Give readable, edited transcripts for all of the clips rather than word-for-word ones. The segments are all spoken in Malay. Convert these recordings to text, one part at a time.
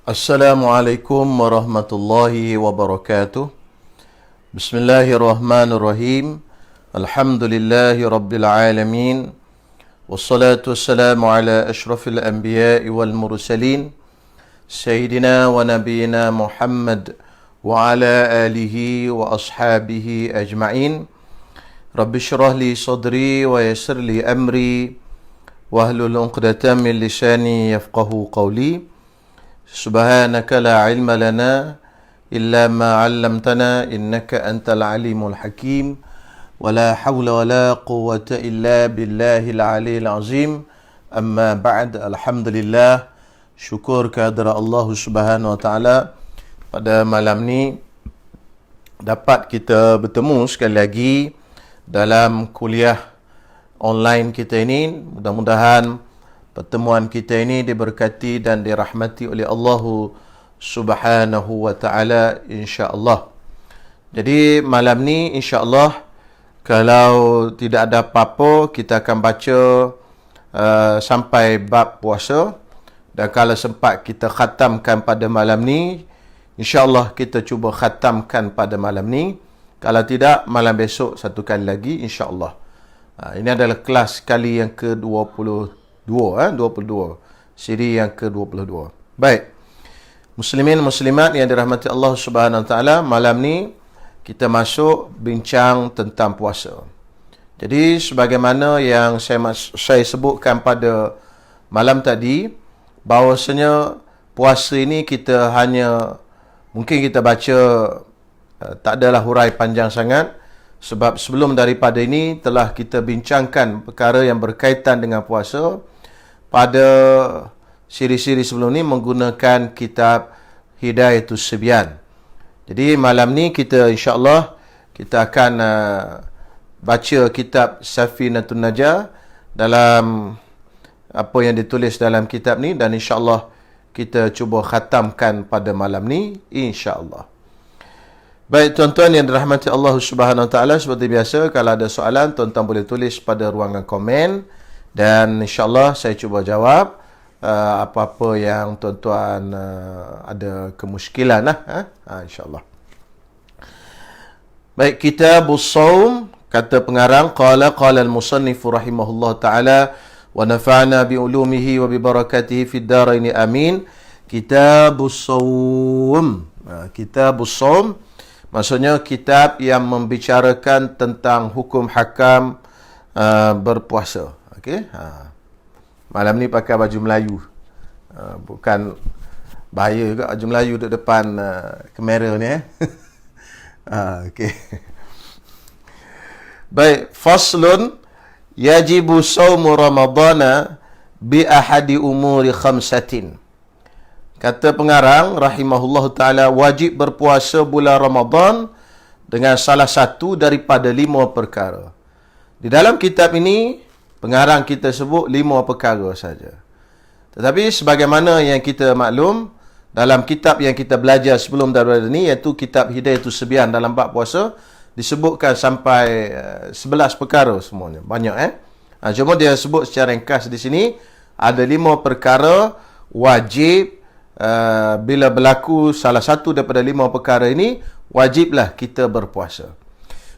Assalamualaikum warahmatullahi wabarakatuh. Bismillahirrahmanirrahim. Alhamdulillahi rabbil alamin. Wassalatu wassalamu ala ashrafil anbiya'i wal mursalin. Sayyidina wa nabiyina Muhammad wa ala alihi wa ashabihi ajma'in. Rabbi syrah li sadri wa yassir li amri wahlul 'uqdatam min lisani yafqahu qawli. Subhanaka la ilma lana illa ma 'allamtana innaka antal alimul hakim wa la hawla wa la quwwata illa billahil aliyil azim. Amma ba'd. Alhamdulillah, syukur kehadrat Allah Subhanahu wa taala, pada malam ni dapat kita bertemu sekali lagi dalam kuliah online kita ini. Mudah-mudahan pertemuan kita ini diberkati dan dirahmati oleh Allah Subhanahu wa taala, insya-Allah. Jadi malam ni insya-Allah, kalau tidak ada apa-apa, kita akan baca sampai bab puasa, dan kalau sempat kita khatamkan pada malam ni, insya-Allah kita cuba khatamkan pada malam ni. Kalau tidak, malam besok satu kali lagi, insya-Allah. Ini adalah kelas kali yang ke-22, 22, siri yang ke-22. Baik, muslimin muslimat yang dirahmati Allah Subhanahu wa taala, malam ni kita masuk bincang tentang puasa. Jadi sebagaimana yang saya sebutkan pada malam tadi, bahawasanya puasa ini kita hanya mungkin kita baca tak adalah hurai panjang sangat, sebab sebelum daripada ini telah kita bincangkan perkara yang berkaitan dengan puasa pada siri-siri sebelum ni menggunakan kitab Hidayatus Sibyan. Jadi malam ni kita insya-Allah kita akan baca kitab Safinatun Najah dalam apa yang ditulis dalam kitab ni, dan insya-Allah kita cuba khatamkan pada malam ni, insya-Allah. Baik tuan-tuan yang dirahmati Allah Subhanahu wa taala, seperti biasa kalau ada soalan tuan-tuan boleh tulis pada ruangan komen, dan insya-Allah saya cuba jawab apa-apa yang tuan-tuan ada kemusykilan insya-Allah. Baik, Kitabus Shaum, kata pengarang, qala al-musannif rahimahullah taala wa nafa'na bi ulumihi wa bi barakatihi fid dharain amin. Kitabus Shaum. Kitabus Shaum maksudnya kitab yang membicarakan tentang hukum hakam berpuasa. Okey. Malam ni pakai baju Melayu. Bukan bahaya juga baju Melayu duduk depan kamera ni okey. Baik, faslun yajibu shaumu ramadana bi ahadi umuri khamsatin. Kata pengarang rahimahullahu taala, wajib berpuasa bulan Ramadan dengan salah satu daripada 5 perkara. Di dalam kitab ini pengarang kita sebut 5 perkara saja. Tetapi sebagaimana yang kita maklum, dalam kitab yang kita belajar sebelum daripada ini, iaitu kitab Hidayatus Sibyan, dalam bab puasa disebutkan sampai 11 perkara semuanya. Banyak cuma dia sebut secara ringkas di sini ada 5 perkara wajib. Bila berlaku salah satu daripada 5 perkara ini, wajiblah kita berpuasa.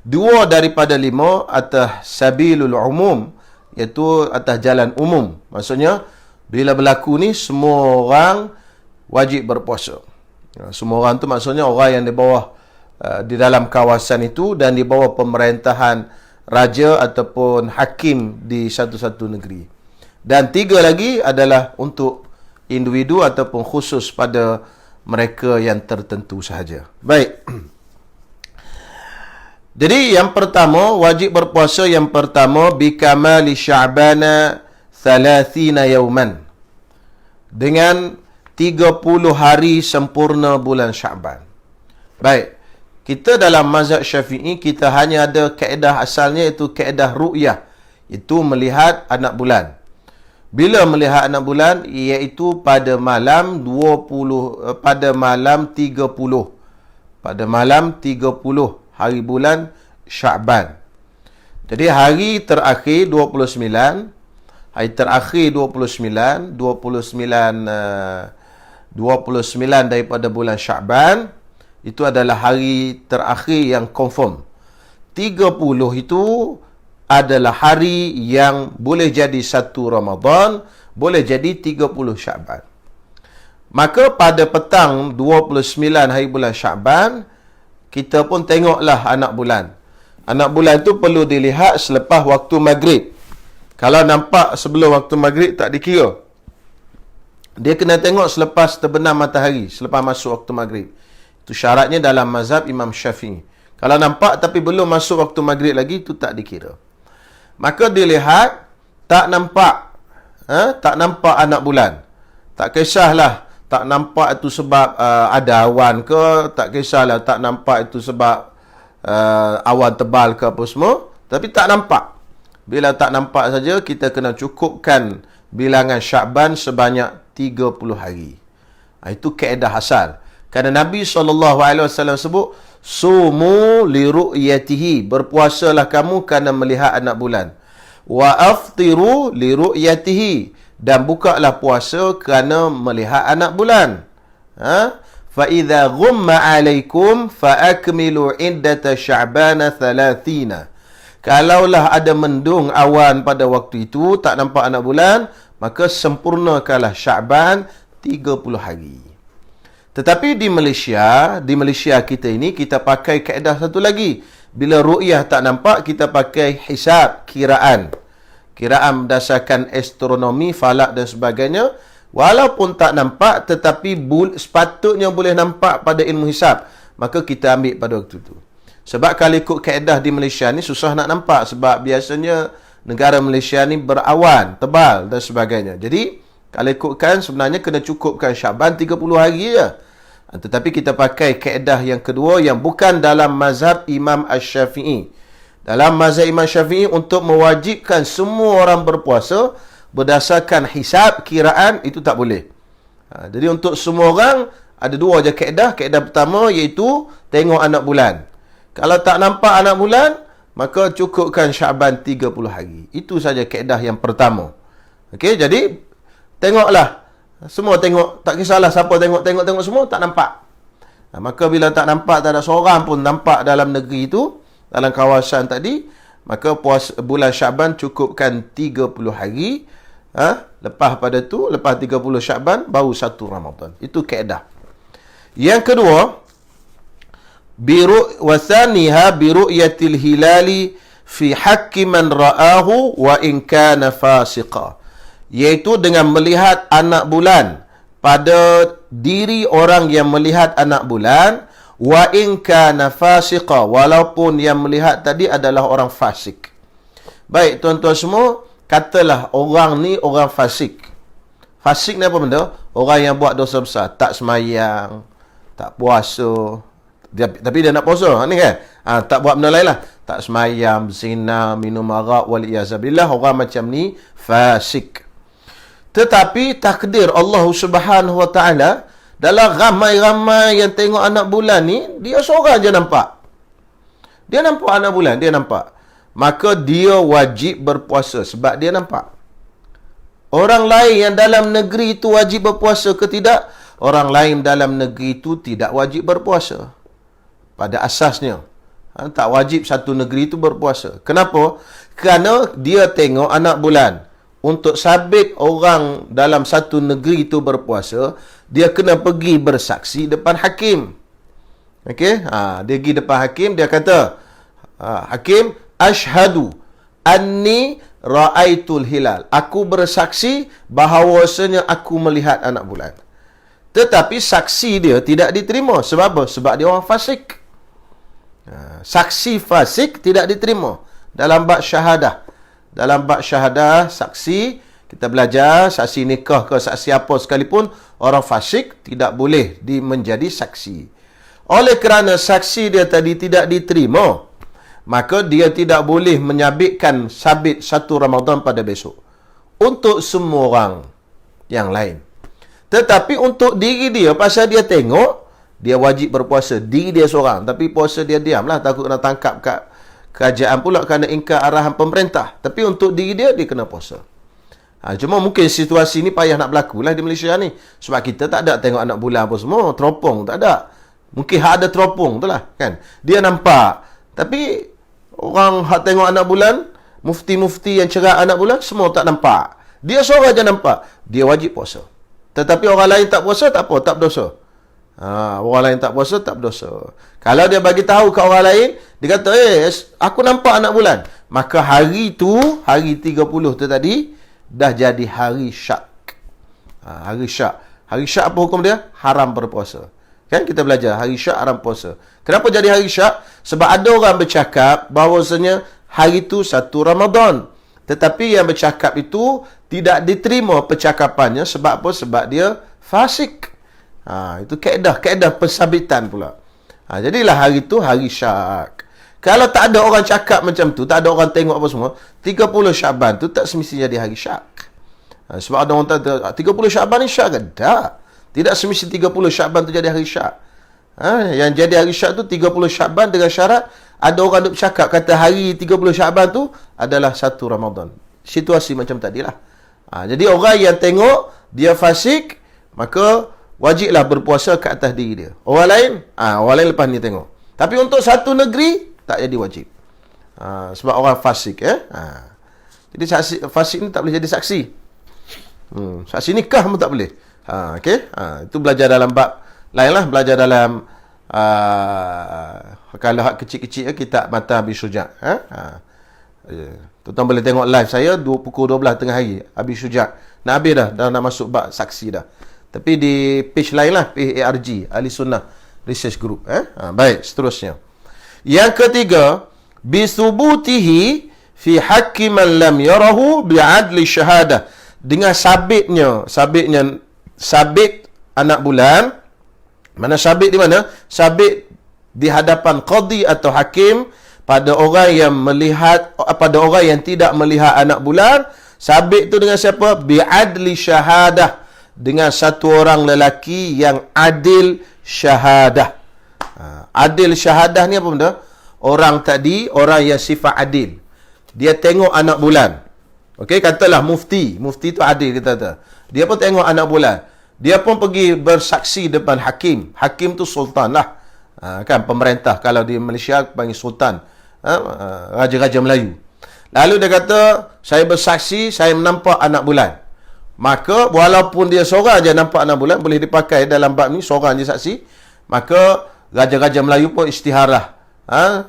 2 daripada 5 atas sabilul umum, iaitu atas jalan umum. Maksudnya bila berlaku ni semua orang wajib berpuasa. Semua orang tu maksudnya orang yang di bawah di dalam kawasan itu dan di bawah pemerintahan raja ataupun hakim di satu-satu negeri. Dan 3 lagi adalah untuk individu ataupun khusus pada mereka yang tertentu sahaja. Baik. Jadi yang pertama, wajib berpuasa yang pertama bikamali sya'bana 30 yauman. Dengan 30 hari sempurna bulan Sya'ban. Baik. Kita dalam mazhab Syafi'i kita hanya ada kaedah asalnya, iaitu kaedah ru'yah, itu melihat anak bulan. Bila melihat anak bulan, iaitu pada malam 30 hari bulan Sya'ban. Jadi hari terakhir 29, hari terakhir 29 29 daripada bulan Sya'ban, itu adalah hari terakhir yang confirm. 30 itu adalah hari yang boleh jadi 1 Ramadan, boleh jadi 30 Sya'ban. Maka pada petang 29 hari bulan Sya'ban, kita pun tengoklah anak bulan. Anak bulan tu perlu dilihat selepas waktu maghrib. Kalau nampak sebelum waktu maghrib, tak dikira. Dia kena tengok selepas terbenam matahari, selepas masuk waktu maghrib. Itu syaratnya dalam mazhab Imam Syafi'i. Kalau nampak tapi belum masuk waktu maghrib lagi, itu tak dikira. Maka dilihat, tak nampak. Tak nampak anak bulan. Tak kisahlah, tak nampak itu sebab ada awan ke, tak kisahlah tak nampak itu sebab awan tebal ke apa semua, tapi tak nampak. Bila tak nampak saja, kita kena cukupkan bilangan Sya'ban sebanyak 30 hari. Itu kaedah asal. Kerana Nabi SAW sebut, sumu li ru'yatihi, berpuasalah kamu kerana melihat anak bulan. Wa aftiru li ru'yatihi, dan bukalah puasa kerana melihat anak bulan. Fa idza ghumma 'alaikum fa akmilu 'iddata sya'bana 30. Kalaulah ada mendung awan pada waktu itu, tak nampak anak bulan, maka sempurnakanlah Sya'ban 30 hari. Tetapi di Malaysia kita ini, kita pakai kaedah satu lagi. Bila ru'yah tak nampak, kita pakai hisab, kiraan. Kiraan berdasarkan astronomi, falak dan sebagainya. Walaupun tak nampak, tetapi sepatutnya boleh nampak pada ilmu hisab. Maka kita ambil pada waktu itu. Sebab kalau ikut kaedah di Malaysia ni, susah nak nampak. Sebab biasanya negara Malaysia ni berawan, tebal dan sebagainya. Jadi, kalau ikutkan, sebenarnya kena cukupkan Sya'ban 30 hari je. Tetapi kita pakai kaedah yang kedua, yang bukan dalam mazhab Imam Asy-Syafi'i. Dalam mazhab Imam Syafi'i, untuk mewajibkan semua orang berpuasa berdasarkan hisab, kiraan, itu tak boleh. Jadi untuk semua orang, ada dua je kaedah. Kaedah pertama iaitu tengok anak bulan. Kalau tak nampak anak bulan, maka cukupkan Sya'ban 30 hari. Itu saja kaedah yang pertama. Okey, jadi tengoklah. Semua tengok. Tak kisahlah siapa tengok semua, tak nampak. Maka bila tak nampak, tak ada seorang pun nampak dalam negeri itu, dalam kawasan tadi, maka bulan Sya'ban cukupkan 30 hari. Lepas pada tu, lepas 30 Sya'ban, baru 1 Ramadan. Itu kaedah. Yang kedua, wasaniha biru'yatil hilali fi haqqi man ra'ahu wa in kana fasiqa, iaitu dengan melihat anak bulan pada diri orang yang melihat anak bulan, wa in kana fasiqa, walaupun yang melihat tadi adalah orang fasik. Baik tuan-tuan semua, katalah orang ni orang fasik. Fasik ni apa benda? Orang yang buat dosa besar, tak semayang, tak puasa. Tapi dia nak puasa ni kan, tak buat benda lain lah, tak semayam, zina, minum arak, waliyazabillah. Orang macam ni fasik. Tetapi takdir Allah Subhanahu Wa Taala, dalam ramai-ramai yang tengok anak bulan ni, dia seorang je nampak. Dia nampak anak bulan, dia nampak. Maka dia wajib berpuasa sebab dia nampak. Orang lain yang dalam negeri itu wajib berpuasa ke tidak? Orang lain dalam negeri itu tidak wajib berpuasa. Pada asasnya, tak wajib satu negeri itu berpuasa. Kenapa? Kerana dia tengok anak bulan. Untuk sabit orang dalam satu negeri itu berpuasa, dia kena pergi bersaksi depan hakim. Okey? Dia pergi depan hakim, dia kata, hakim, ashhadu anni ra'aitul hilal. Aku bersaksi bahawasanya aku melihat anak bulan. Tetapi saksi dia tidak diterima. Sebab apa? Sebab dia orang fasik. Saksi fasik tidak diterima dalam bab syahadah. Dalam bab syahadah, saksi, kita belajar, saksi nikah ke saksi apa sekalipun, orang fasik tidak boleh menjadi saksi. Oleh kerana saksi dia tadi tidak diterima, maka dia tidak boleh menyabitkan sabit 1 Ramadan pada besok. Untuk semua orang yang lain. Tetapi untuk diri dia, pasal dia tengok, dia wajib berpuasa. Diri dia seorang. Tapi puasa dia diamlah. Takut kena tangkap kat kerajaan pula kerana ingkar arahan pemerintah. Tapi untuk diri dia, dia kena puasa. Cuma mungkin situasi ni payah nak berlaku lah di Malaysia ni. Sebab kita tak ada tengok anak bulan apa semua. Teropong tak ada. Mungkin hak ada teropong tu lah kan. Dia nampak. Tapi orang hak tengok anak bulan, mufti-mufti yang cerah anak bulan, semua tak nampak. Dia seorang je nampak. Dia wajib puasa. Tetapi orang lain tak puasa, tak apa, tak berdosa. Orang lain tak puasa, tak berdosa. Kalau dia bagi tahu ke orang lain, dia kata, aku nampak anak bulan. Maka hari tu, hari 30 tu tadi, dah jadi hari syak. Hari syak. Hari syak apa hukum dia? Haram berpuasa. Kan kita belajar, hari syak haram puasa. Kenapa jadi hari syak? Sebab ada orang bercakap bahawasanya hari tu 1 Ramadan. Tetapi yang bercakap itu tidak diterima percakapannya. Sebab apa? Sebab dia fasik. Itu kaedah pensabitan pula. Jadilah hari tu hari syak. Kalau tak ada orang cakap macam tu, tak ada orang tengok apa semua, 30 Syaban tu tak semestinya jadi hari syak. Sebab ada orang kata 30 Syaban ni syak ke? Tak. Tidak semestinya 30 Syaban tu jadi hari syak. Yang jadi hari syak tu 30 Syaban dengan syarat ada orang duk bercakap kata hari 30 Syaban tu adalah 1 Ramadan. Situasi macam tadilah. Jadi orang yang tengok dia fasik, maka wajiblah berpuasa ke atas diri dia. Orang lain lepas ni tengok. Tapi untuk satu negeri tak jadi wajib. Sebab orang fasik Jadi fasik ni tak boleh jadi saksi. Saksi nikah pun tak boleh. Okey. Itu belajar dalam bab lain lah, belajar dalam kalau hak kecil-kecil kitab Mata Abi Syuja'. Tuan-tuan boleh tengok live saya pukul 12 tengah hari. Abi Syuja' nak habis dah nak masuk bab saksi dah. Tapi di page lain lah, PARG, Ahli Sunnah Research Group. Baik, seterusnya. Yang ketiga, bisubutihi fi haqqi man lam yarahu bi'adli syahadah. Dengan sabit anak bulan. Mana sabit di mana? Sabit di hadapan qadi atau hakim pada orang yang melihat, pada orang yang tidak melihat anak bulan. Sabit tu dengan siapa? Bi'adli syahadah. Dengan satu orang lelaki yang adil syahadah. Adil syahadah ni apa benda? Orang tadi, orang yang sifat adil. Dia tengok anak bulan. Okey, katalah mufti. Mufti tu adil, kita kata. Dia pun tengok anak bulan. Dia pun pergi bersaksi depan hakim. Hakim tu sultan lah. Kan, pemerintah. Kalau di Malaysia, panggil sultan. Raja-raja Melayu. Lalu dia kata, saya bersaksi, saya menampak anak bulan. Maka, walaupun dia seorang je nampak anak bulan, boleh dipakai dalam bab ni, seorang je saksi. Maka, Raja-Raja Melayu pun istiharah.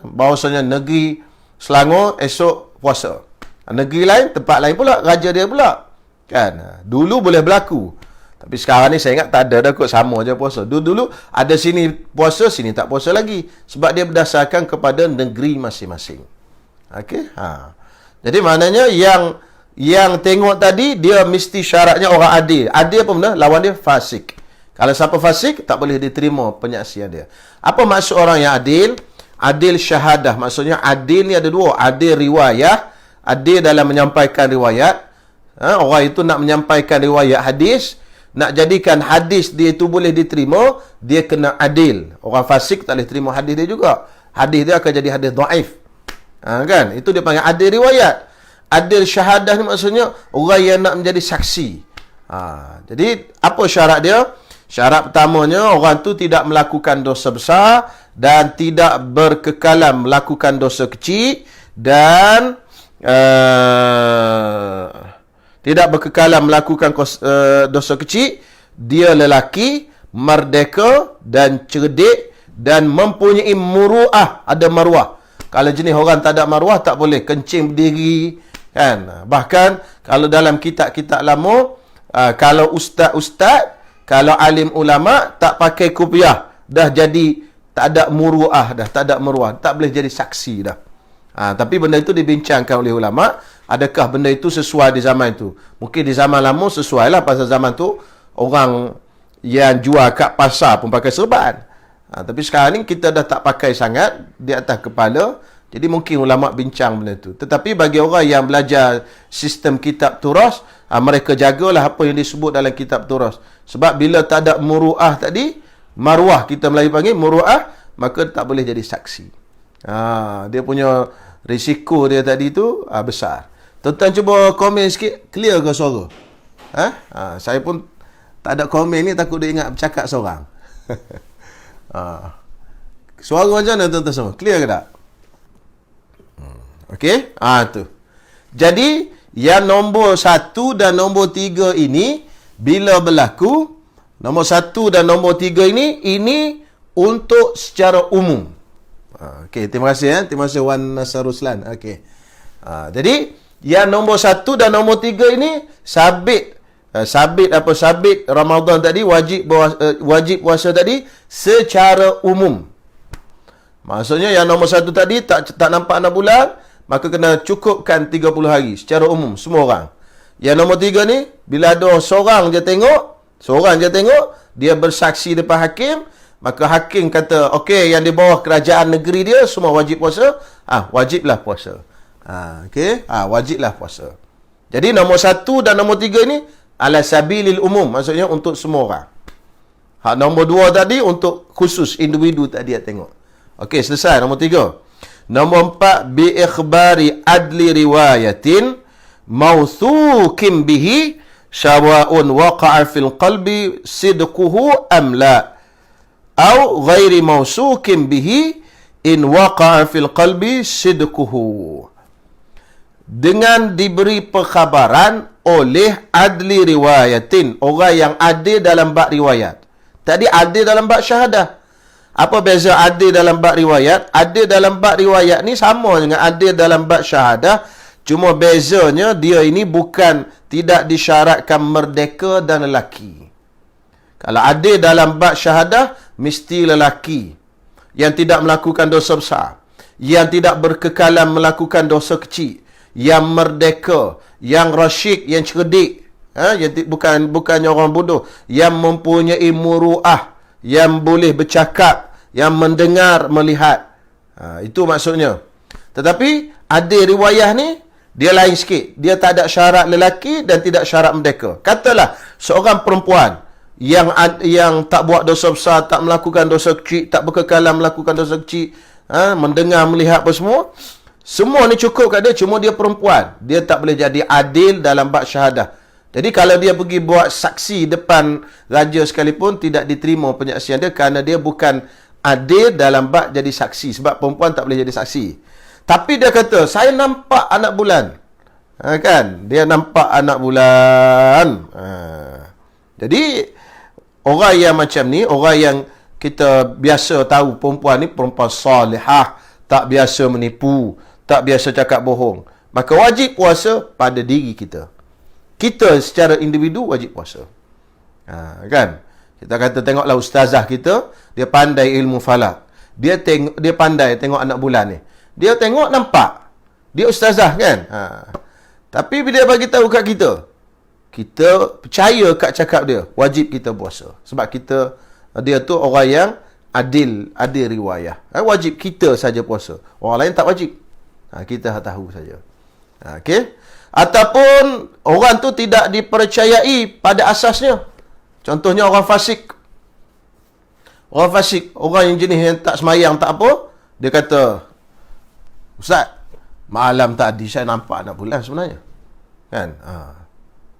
Bahawasanya negeri Selangor esok puasa. Negeri lain, tempat lain pula, raja dia pula. Kan? Dulu boleh berlaku. Tapi sekarang ni saya ingat tak ada dah kot, sama je puasa. Dulu ada sini puasa, sini tak puasa lagi. Sebab dia berdasarkan kepada negeri masing-masing. Okey? Jadi maknanya yang tengok tadi, dia mesti syaratnya orang adil. Adil apa benda? Lawan dia fasik. Kalau siapa fasik, tak boleh diterima penyaksian dia. Apa maksud orang yang adil? Adil syahadah. Maksudnya adil ni ada dua. Adil riwayah. Adil dalam menyampaikan riwayat. Orang itu nak menyampaikan riwayat hadis. Nak jadikan hadis dia itu boleh diterima, dia kena adil. Orang fasik tak boleh terima hadis dia juga. Hadis dia akan jadi hadis dhaif. Kan? Itu dia panggil adil riwayat. Adil syahadah ni maksudnya orang yang nak menjadi saksi. Jadi apa syarat dia? Syarat pertamanya, orang tu tidak melakukan dosa besar dan tidak berkekalan melakukan dosa kecil dan tidak berkekalan melakukan dosa kecil. Dia lelaki, merdeka dan cerdik dan mempunyai muruah, ada maruah. Kalau jenis orang tak ada maruah, tak boleh kencing berdiri, kan? Bahkan kalau dalam kitab-kitab lama, kalau ustaz-ustaz, kalau alim ulama tak pakai kopiah, dah jadi tak ada muruah dah, tak ada maruah, tak boleh jadi saksi dah. Tapi benda itu dibincangkan oleh ulama. Adakah benda itu sesuai di zaman itu? Mungkin di zaman lama sesuai lah, pasal zaman tu orang yang jual kat pasar pun pakai serban. Tapi sekarang ni kita dah tak pakai sangat di atas kepala. Jadi mungkin ulama bincang benda itu. Tetapi bagi orang yang belajar sistem kitab turas, mereka jagalah apa yang disebut dalam kitab turas. Sebab bila tak ada muruah tadi, maruah kita Melayu panggil muruah, maka tak boleh jadi saksi. Dia punya risiko dia tadi tu besar. Tuan-tuan cuba komen sikit, clear ke suara? Saya pun tak ada komen ni, takut dia ingat bercakap seorang. Suara macam mana tuan-tuan semua? Clear ke tak? Okey? Tu. Jadi, yang nombor 1 dan nombor 3 ini, bila berlaku, nombor 1 dan nombor 3 ini untuk secara umum. Okey, terima kasih. Terima kasih Wan Nasar Ruslan. Okey. Jadi, yang nombor 1 dan nombor 3 ini sabit Ramadan tadi, wajib puasa tadi secara umum. Maksudnya yang nombor 1 tadi tak nampak 6 bulan, maka kena cukupkan 30 hari secara umum semua orang. Yang nombor 3 ni, bila ada seorang je tengok, dia bersaksi depan hakim, maka hakim kata, okey, yang di bawah kerajaan negeri dia semua wajib puasa, wajiblah puasa. Wajiblah puasa. Jadi nombor 1 dan nombor 3 ni ala sabilil umum, maksudnya untuk semua orang. Nombor 2 tadi untuk khusus individu tadi dia tengok. Okey, selesai nombor 3. Nombor 4, bi ikhbari adli riwayatin mawthukin bihi sawa'un waqa'a fil qalbi sidquhu am la, au ghairi mawsukin bihi in waqa'a fil qalbi sidquhu. Dengan diberi perkhabaran oleh adli riwayatin, orang yang adil dalam bab riwayat. Tadi adil dalam bab syahadah. Apa beza adil dalam bab riwayat? Adil dalam bab riwayat ni sama dengan adil dalam bab syahadah, cuma bezanya dia ini bukan tidak disyaratkan merdeka dan lelaki. Kalau adil dalam bab syahadah, mesti lelaki yang tidak melakukan dosa besar, yang tidak berkekalan melakukan dosa kecil, yang merdeka, yang rasyid, yang cerdik, yang bukannya orang bodoh, yang mempunyai muruah, yang boleh bercakap, yang mendengar, melihat. Itu maksudnya. Tetapi adil riwayah ni dia lain sikit. Dia tak ada syarat lelaki dan tidak syarat merdeka. Katalah seorang perempuan yang tak buat dosa besar, tak melakukan dosa kecil, tak berkekalan melakukan dosa kecil, mendengar, melihat apa semua ni cukup kat dia, cuma dia perempuan. Dia tak boleh jadi adil dalam bab syahadah. Jadi kalau dia pergi buat saksi depan raja sekalipun, tidak diterima penyaksian dia kerana dia bukan adil dalam bab jadi saksi. Sebab perempuan tak boleh jadi saksi. Tapi dia kata, saya nampak anak bulan. Kan? Dia nampak anak bulan. Jadi, orang yang macam ni, orang yang kita biasa tahu perempuan ni, perempuan salihah, tak biasa menipu, tak biasa cakap bohong, maka wajib puasa pada diri kita. Kita secara individu wajib puasa. Kan? Kita kata tengoklah ustazah kita, dia pandai ilmu falak. Dia pandai tengok anak bulan ni. Dia tengok nampak. Dia ustazah kan? Tapi bila dia bagi tahu kat kita, kita percaya kat cakap dia, wajib kita puasa. Sebab dia tu orang yang adil riwayah. Wajib kita saja puasa. Orang lain tak wajib. Kita tahu saja. Okey. Ataupun orang tu tidak dipercayai pada asasnya. Contohnya orang fasik. Orang yang jenis yang tak semayang, tak apa. Dia kata, Ustaz, malam tadi saya nampak anak bulan sebenarnya. Kan?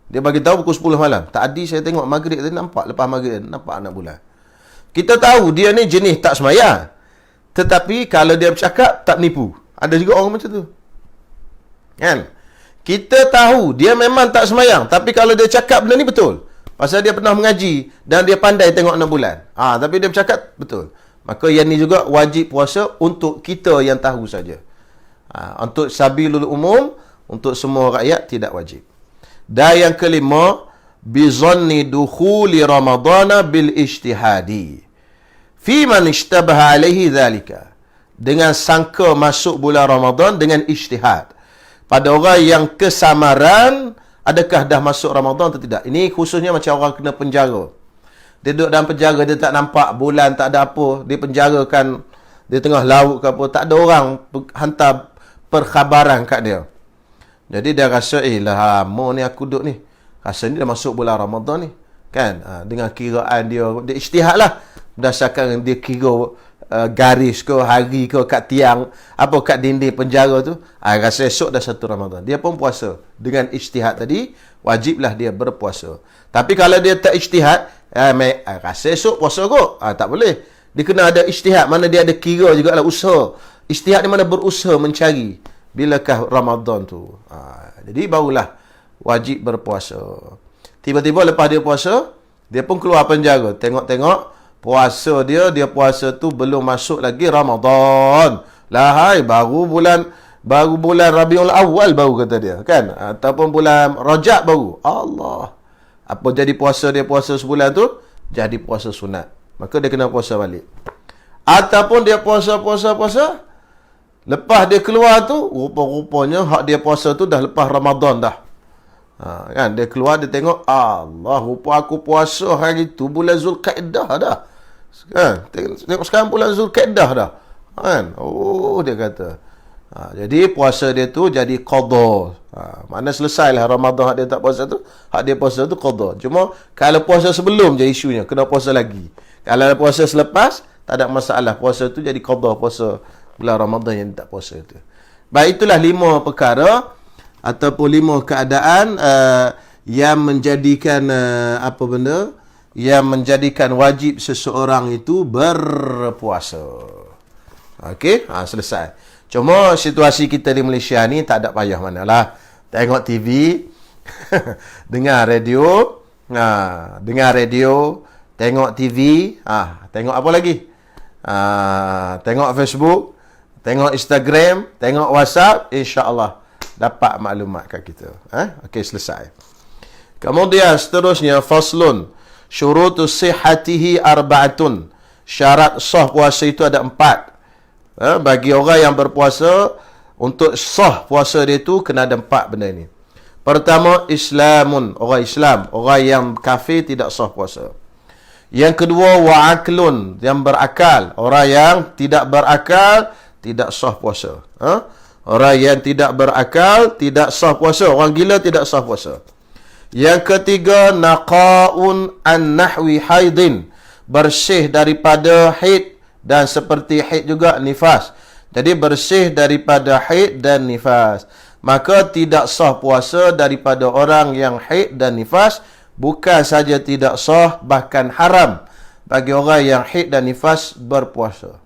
Dia bagi tahu pukul 10 malam. Tadi saya tengok maghrib tadi nampak, lepas maghrib nampak anak bulan. Kita tahu dia ni jenis tak semayang. Tetapi kalau dia bercakap, tak menipu. Ada juga orang macam tu. Kan? Kita tahu dia memang tak semayang. Tapi kalau dia cakap benda ni betul. Pasal dia pernah mengaji dan dia pandai tengok 6 bulan. Tapi dia bercakap betul. Maka yang ni juga wajib puasa untuk kita yang tahu saja. Untuk sabilul umum, untuk semua rakyat tidak wajib. Dan yang kelima, bizanni dukhuli ramadana bil ijtihadi fi man ishtabaha alaihi dhalika, dengan sangka masuk bulan Ramadan dengan ijtihad. Pada orang yang kesamaran, adakah dah masuk Ramadan atau tidak. Ini khususnya macam orang kena penjara. Dia duduk dalam penjara, dia tak nampak bulan, tak ada apa. Dia penjarakan, dia tengah laut ke apa. Tak ada orang hantar perkhabaran kat dia. Jadi dia rasa, lama ni aku duduk ni. Rasa ni dah masuk bulan Ramadan ni. Kan? Dengan kiraan dia ijtihad lah. Berdasarkan dia kira garis ke, hari ke kat tiang, apa kat dinding penjara tu, rasa esok dah 1 Ramadan. Dia pun puasa. Dengan ijtihad tadi, wajiblah dia berpuasa. Tapi kalau dia tak ijtihad, rasa esok puasa kot. Tak boleh. Dia kena ada ijtihad. Mana dia ada kira juga lah, usaha. Ijtihad di mana berusaha mencari bilakah Ramadan tu. Jadi barulah wajib berpuasa. Tiba-tiba lepas dia puasa, dia pun keluar penjara. Tengok-tengok, puasa dia puasa tu belum masuk lagi Ramadan. Lahai, baru bulan Rabiul Awal baru kata dia, kan? Ataupun bulan Rajab baru. Allah. Apa jadi puasa dia puasa sebulan tu? Jadi puasa sunat. Maka dia kena puasa balik. Ataupun dia puasa. Lepas dia keluar tu, rupa-rupanya hak dia puasa tu dah lepas Ramadan dah. Kan dia keluar, dia tengok, Allah, rupa aku puasa hari tu bulan Zulkaidah dah. Kan tengok sekarang bulan Zulkaidah dah. Kan dia kata. Jadi puasa dia tu jadi qada. Mana selesailah Ramadan hak dia tak puasa tu, hak dia puasa tu qada. Cuma kalau puasa sebelum je isunya, kena puasa lagi. Kalau puasa selepas, tak ada masalah. Puasa tu jadi qada, puasa bulan Ramadan yang tak puasa tu. Baik, itulah 5 perkara ataupun 5 keadaan yang menjadikan yang menjadikan wajib seseorang itu berpuasa. Okey, selesai. Cuma situasi kita di Malaysia ni tak ada payah manalah. Tengok TV, dengar radio, tengok TV, tengok apa lagi? Tengok Facebook, tengok Instagram, tengok WhatsApp, insya-Allah dapat maklumat kat kita. Okey, selesai. Kemudian seterusnya, faslun syurutus sihhatihi arba'atun. Syarat sah puasa itu ada 4. Bagi orang yang berpuasa, untuk sah puasa dia tu kena ada 4 benda ni. Pertama, Islamun, orang Islam. Orang yang kafir tidak sah puasa. Yang kedua, wa'aklun, yang berakal. Orang yang tidak berakal tidak sah puasa. Orang yang tidak berakal tidak sah puasa. Orang gila tidak sah puasa. Yang ketiga, naqa'un an nahwi haidin. Bersih daripada haid dan seperti haid juga nifas. Jadi bersih daripada haid dan nifas. Maka tidak sah puasa daripada orang yang haid dan nifas. Bukan saja tidak sah, bahkan haram bagi orang yang haid dan nifas berpuasa.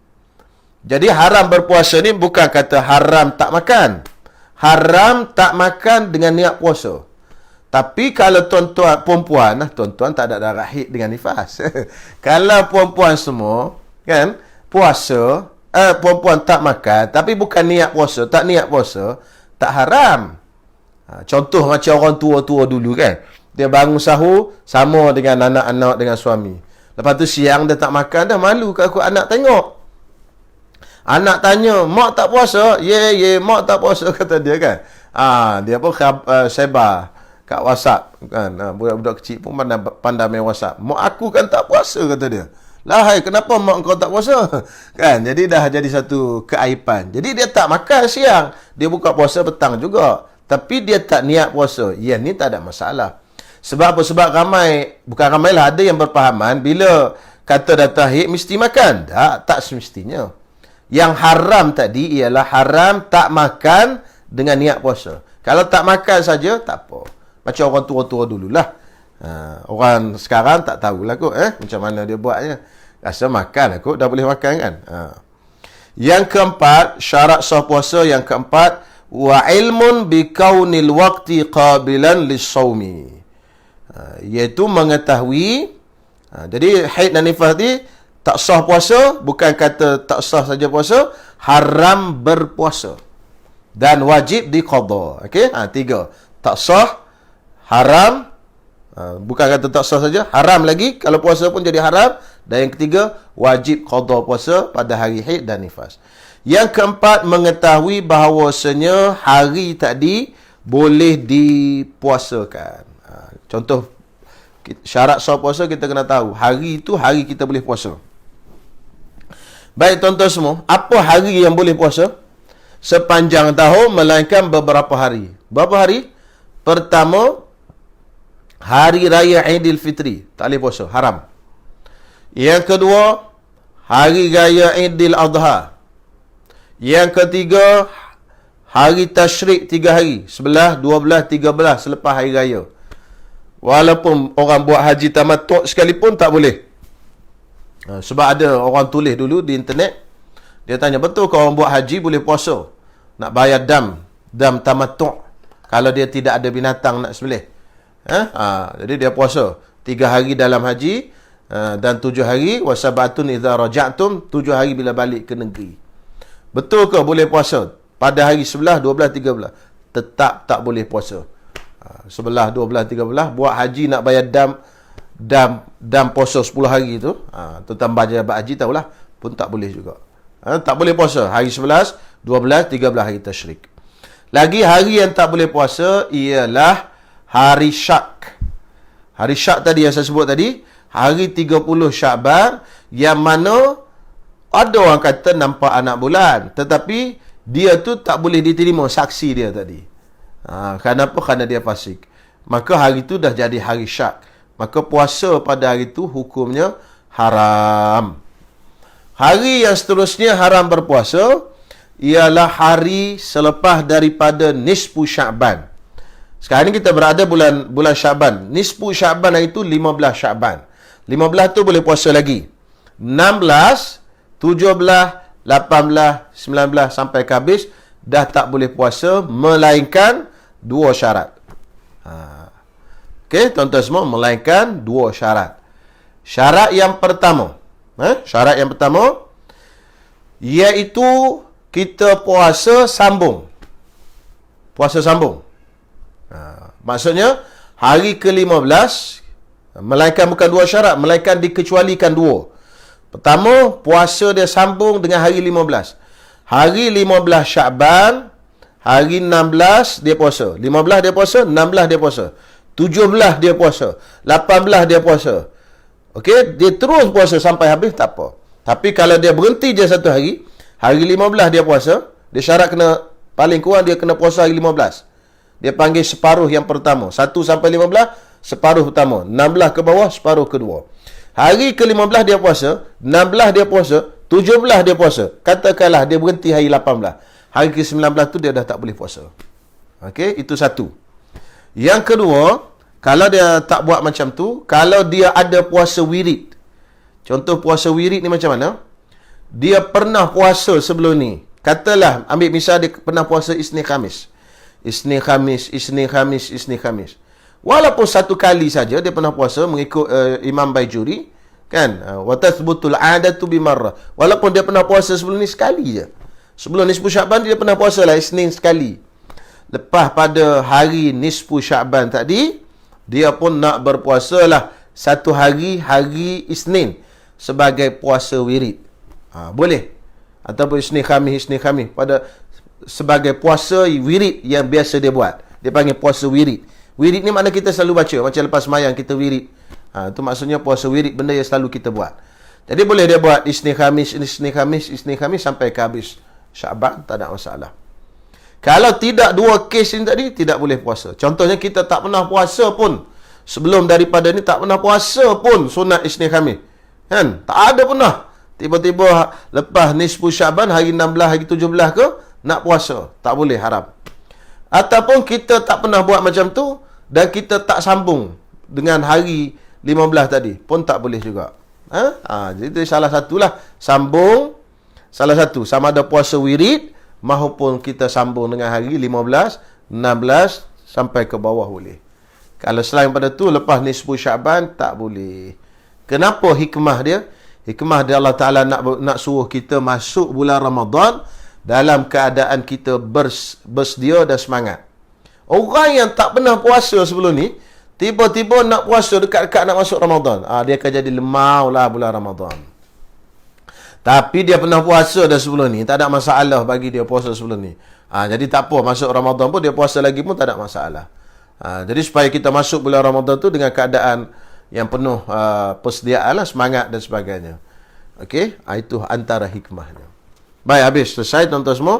Jadi haram berpuasa ni bukan kata haram tak makan. Haram tak makan dengan niat puasa. Tapi kalau tuan-tuan perempuan, tuan-tuan tak ada darah haid dengan nifas. Kalau perempuan semua, kan, puasa, perempuan tak makan, tapi bukan niat puasa, tak niat puasa, tak haram. Contoh macam orang tua-tua dulu, kan. Dia bangun sahur, sama dengan anak-anak dengan suami. Lepas tu siang dia tak makan, dah malu kalau anak tengok. Anak tanya, mak tak puasa? Ye, mak tak puasa, kata dia, kan. Dia pun sebar kat WhatsApp, kan. Budak-budak kecil pun pandai main WhatsApp. Mak aku kan tak puasa, kata dia. Lahai, kenapa mak kau tak puasa? Kan, jadi dah jadi satu keaiban. Jadi dia tak makan siang, dia buka puasa petang juga. Tapi dia tak niat puasa. Ya, ni tak ada masalah. Sebab apa? Sebab bukan ramai lah, ada yang berpahaman bila kata datang haid mesti makan. Tak semestinya. Yang haram tadi ialah haram tak makan dengan niat puasa. Kalau tak makan saja, tak apa. Macam orang tua-tua dululah. Orang sekarang tak tahulah kot, macam mana dia buatnya. Rasa makan kot, dah boleh makan, kan. Yang keempat, syarat sah puasa yang keempat, wa ilmun bi kaunil waqti qabilan lis-shaumi. Iaitu mengetahui, jadi haid dan nifas ni tak sah puasa, bukan kata tak sah saja puasa, haram berpuasa dan wajib diqada. Okey, 3. Tak sah, haram, bukan kata tak sah saja, haram lagi, kalau puasa pun jadi haram. Dan yang ketiga, wajib qada puasa pada hari haid dan nifas. Yang keempat, mengetahui bahawasanya hari tadi boleh dipuasakan. Contoh syarat sah puasa, kita kena tahu hari itu hari kita boleh puasa. Baik tuan-tuan semua, apa hari yang boleh puasa? Sepanjang tahun melainkan beberapa hari. Berapa hari? Pertama, hari raya Aidilfitri, tak boleh puasa, haram. Yang kedua, hari raya Idul Adha. Yang ketiga, hari tasyrik 3 hari. 11, 12, 13 selepas hari raya. Walaupun orang buat haji tamattu' sekalipun tak boleh. Sebab ada orang tulis dulu di internet. Dia tanya, betul ke orang buat haji boleh puasa? Nak bayar dam tamattu' kalau dia tidak ada binatang nak sembelih. Jadi dia puasa 3 hari dalam haji dan 7 hari wasabatun idza raja'tum, 7 hari bila balik ke negeri. Betul ke boleh puasa pada hari 11, 12, 13? Tetap tak boleh puasa. 11, 12, 13 buat haji nak bayar dam puasa 10 hari tu, tambah jabat haji tahulah, pun tak boleh juga. Tak boleh puasa hari 11, 12, 13 hari tasyrik. Lagi hari yang tak boleh puasa ialah hari Syak. Hari Syak tadi yang saya sebut tadi, hari 30 Syakban, yang mana ada orang kata nampak anak bulan, tetapi dia tu tak boleh diterima saksi dia tadi. Kenapa? Kerana dia fasik. Maka hari tu dah jadi hari Syak. Maka puasa pada hari tu hukumnya haram. Hari yang seterusnya haram berpuasa ialah hari selepas daripada nisfu Syakban. Sekarang ni kita berada bulan Syakban. Nisfu Syakban itu 15 Syakban. 15 tu boleh puasa lagi. 16, 17, 18, 19 sampai ke habis dah tak boleh puasa melainkan 2 syarat. Okey, tuan-tuan semua, melainkan 2 syarat. Syarat yang pertama, iaitu kita puasa sambung. Puasa sambung. Maksudnya hari ke-15 melainkan bukan 2 syarat, melainkan dikecualikan 2. Pertama, puasa dia sambung dengan hari 15. Hari 15 Syakban, hari 16 dia puasa. 15 dia puasa, 16 dia puasa. 17 dia puasa, 18 dia puasa. Okey, dia terus puasa sampai habis tak apa. Tapi kalau dia berhenti je satu hari, hari 15 dia puasa, dia syarat kena paling kurang dia kena puasa hari 15. Dia panggil separuh yang pertama. 1 sampai 15, separuh pertama. 16 ke bawah, separuh kedua. Hari ke-15 dia puasa, 16 dia puasa, 17 dia puasa. Katakanlah dia berhenti hari 18. Hari ke-19 tu dia dah tak boleh puasa. Okey, itu satu. Yang kedua, kalau dia tak buat macam tu, kalau dia ada puasa wirid. Contoh puasa wirid ni macam mana? Dia pernah puasa sebelum ni. Katalah, ambil misal dia pernah puasa Isnin Khamis. Isnin Khamis, Isnin Khamis, Isnin Khamis. Walaupun satu kali saja dia pernah puasa mengikut Imam Baijuri, kan? Wa tathbutul 'adatu bimarrah. Walaupun dia pernah puasa sebelum ni sekali je. Sebelum nisfu Syakban dia pernah puasa lah Isnin sekali. Lepas pada hari nisfu Syakban tadi, dia pun nak berpuasa lah satu hari, hari Isnin sebagai puasa wirid. Boleh. Ataupun Isnin Khamis pada sebagai puasa wirid yang biasa dia buat. Dia panggil puasa wirid. Wirid ni makna kita selalu baca. Macam lepas semayang kita wirid. Itu maksudnya puasa wirid, benda yang selalu kita buat. Jadi boleh dia buat Isnin Khamis sampai ke habis Syakban, tak ada masalah. Kalau tidak dua kes ini tadi, tidak boleh puasa. Contohnya kita tak pernah puasa pun. Sebelum daripada ni tak pernah puasa pun sunat Isnin Khamis. Kan? Tak ada pernah. Tiba-tiba lepas nisfu Syakban, hari 16, hari 17 ke, nak puasa. Tak boleh, haram. Ataupun kita tak pernah buat macam tu, dan kita tak sambung dengan hari 15 tadi, pun tak boleh juga. Jadi salah satulah sambung, salah satu, sama ada puasa wirid, maupun kita sambung dengan hari 15, 16 sampai ke bawah boleh. Kalau selain pada tu lepas nisfu Syakban tak boleh. Kenapa hikmah dia? Hikmah dia Allah Taala nak suruh kita masuk bulan Ramadan dalam keadaan kita bersedia dan semangat. Orang yang tak pernah puasa sebelum ni, tiba-tiba nak puasa dekat-dekat nak masuk Ramadan, dia akan jadi lemau lah bulan Ramadan. Tapi dia pernah puasa dah sebelum ni, tak ada masalah bagi dia puasa sebelum ni. Jadi tak apa, masuk Ramadan pun dia puasa lagi pun tak ada masalah. Jadi supaya kita masuk bulan Ramadan tu dengan keadaan yang penuh persediaan lah, semangat dan sebagainya. Okey, itu antara hikmahnya. Baik, habis, selesai tuan-tuan semua.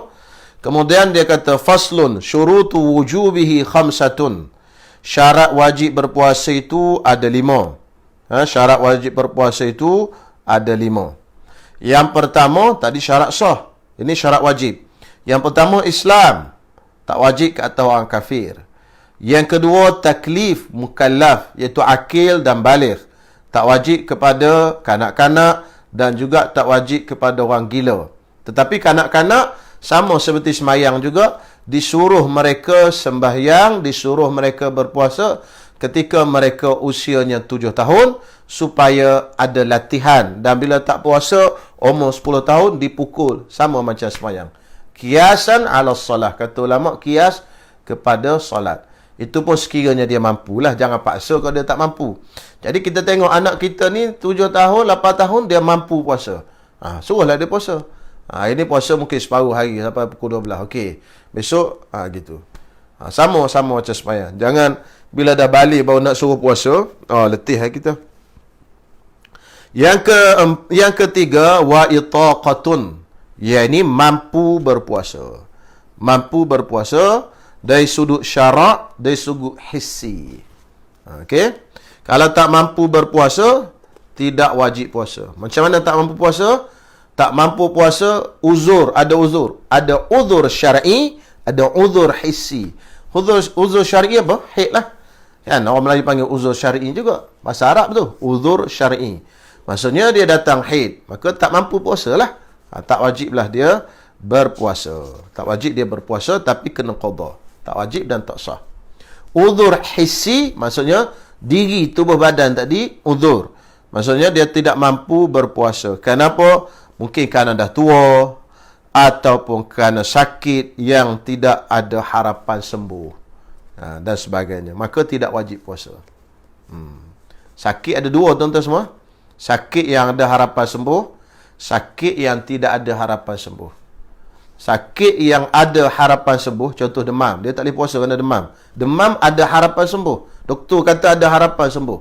Kemudian dia kata faslun syurutu wujubihi khamsatun. Syarat wajib berpuasa itu ada 5. Syarat wajib berpuasa itu ada 5. Yang pertama, tadi syarat sah. Ini syarat wajib. Yang pertama, Islam. Tak wajib ke atas orang kafir. Yang kedua, taklif mukallaf, iaitu akil dan baligh. Tak wajib kepada kanak-kanak dan juga tak wajib kepada orang gila. Tetapi kanak-kanak sama seperti semayang juga, disuruh mereka sembahyang, disuruh mereka berpuasa ketika mereka usianya 7 tahun supaya ada latihan. Dan bila tak puasa, umur 10 tahun dipukul. Sama macam semayang. Kiasan ala salah. Kata ulama, kias kepada solat. Itu pun sekiranya dia mampulah. Jangan paksa kalau dia tak mampu. Jadi kita tengok anak kita ni 7 tahun, 8 tahun dia mampu puasa. Suruhlah dia puasa. Ini puasa mungkin separuh hari sampai pukul 12. Okey. Besok gitu. Sama-sama macam semayang. Jangan bila dah balik baru nak suruh puasa, letih kita. Yang ketiga, wa itaqatun. Iaitu mampu berpuasa. Mampu berpuasa dari sudut syarak, dari sudut hissi. Okey. Kalau tak mampu berpuasa, tidak wajib puasa. Macam mana tak mampu puasa? Tak mampu puasa, uzur. Ada uzur. Ada uzur syar'i, ada uzur hissi. Uzur syar'i apa? Haid lah. Kan? Orang Melayu panggil uzur syar'i juga. Bahasa Arab tu. Uzur syar'i. Maksudnya dia datang haid. Maka tak mampu puasa lah. Tak wajiblah dia berpuasa. Tak wajib dia berpuasa, tapi kena qada. Tak wajib dan tak sah. Uzur hissi, maksudnya diri, tubuh badan tadi, uzur. Maksudnya dia tidak mampu berpuasa. Kenapa? Mungkin kerana dah tua, ataupun kerana sakit yang tidak ada harapan sembuh. Dan sebagainya. Maka tidak wajib puasa. Sakit ada dua, tuan-tuan semua. Sakit yang ada harapan sembuh, sakit yang tidak ada harapan sembuh. Sakit yang ada harapan sembuh, contoh demam. Dia tak boleh puasa kerana demam. Demam ada harapan sembuh. Doktor kata ada harapan sembuh.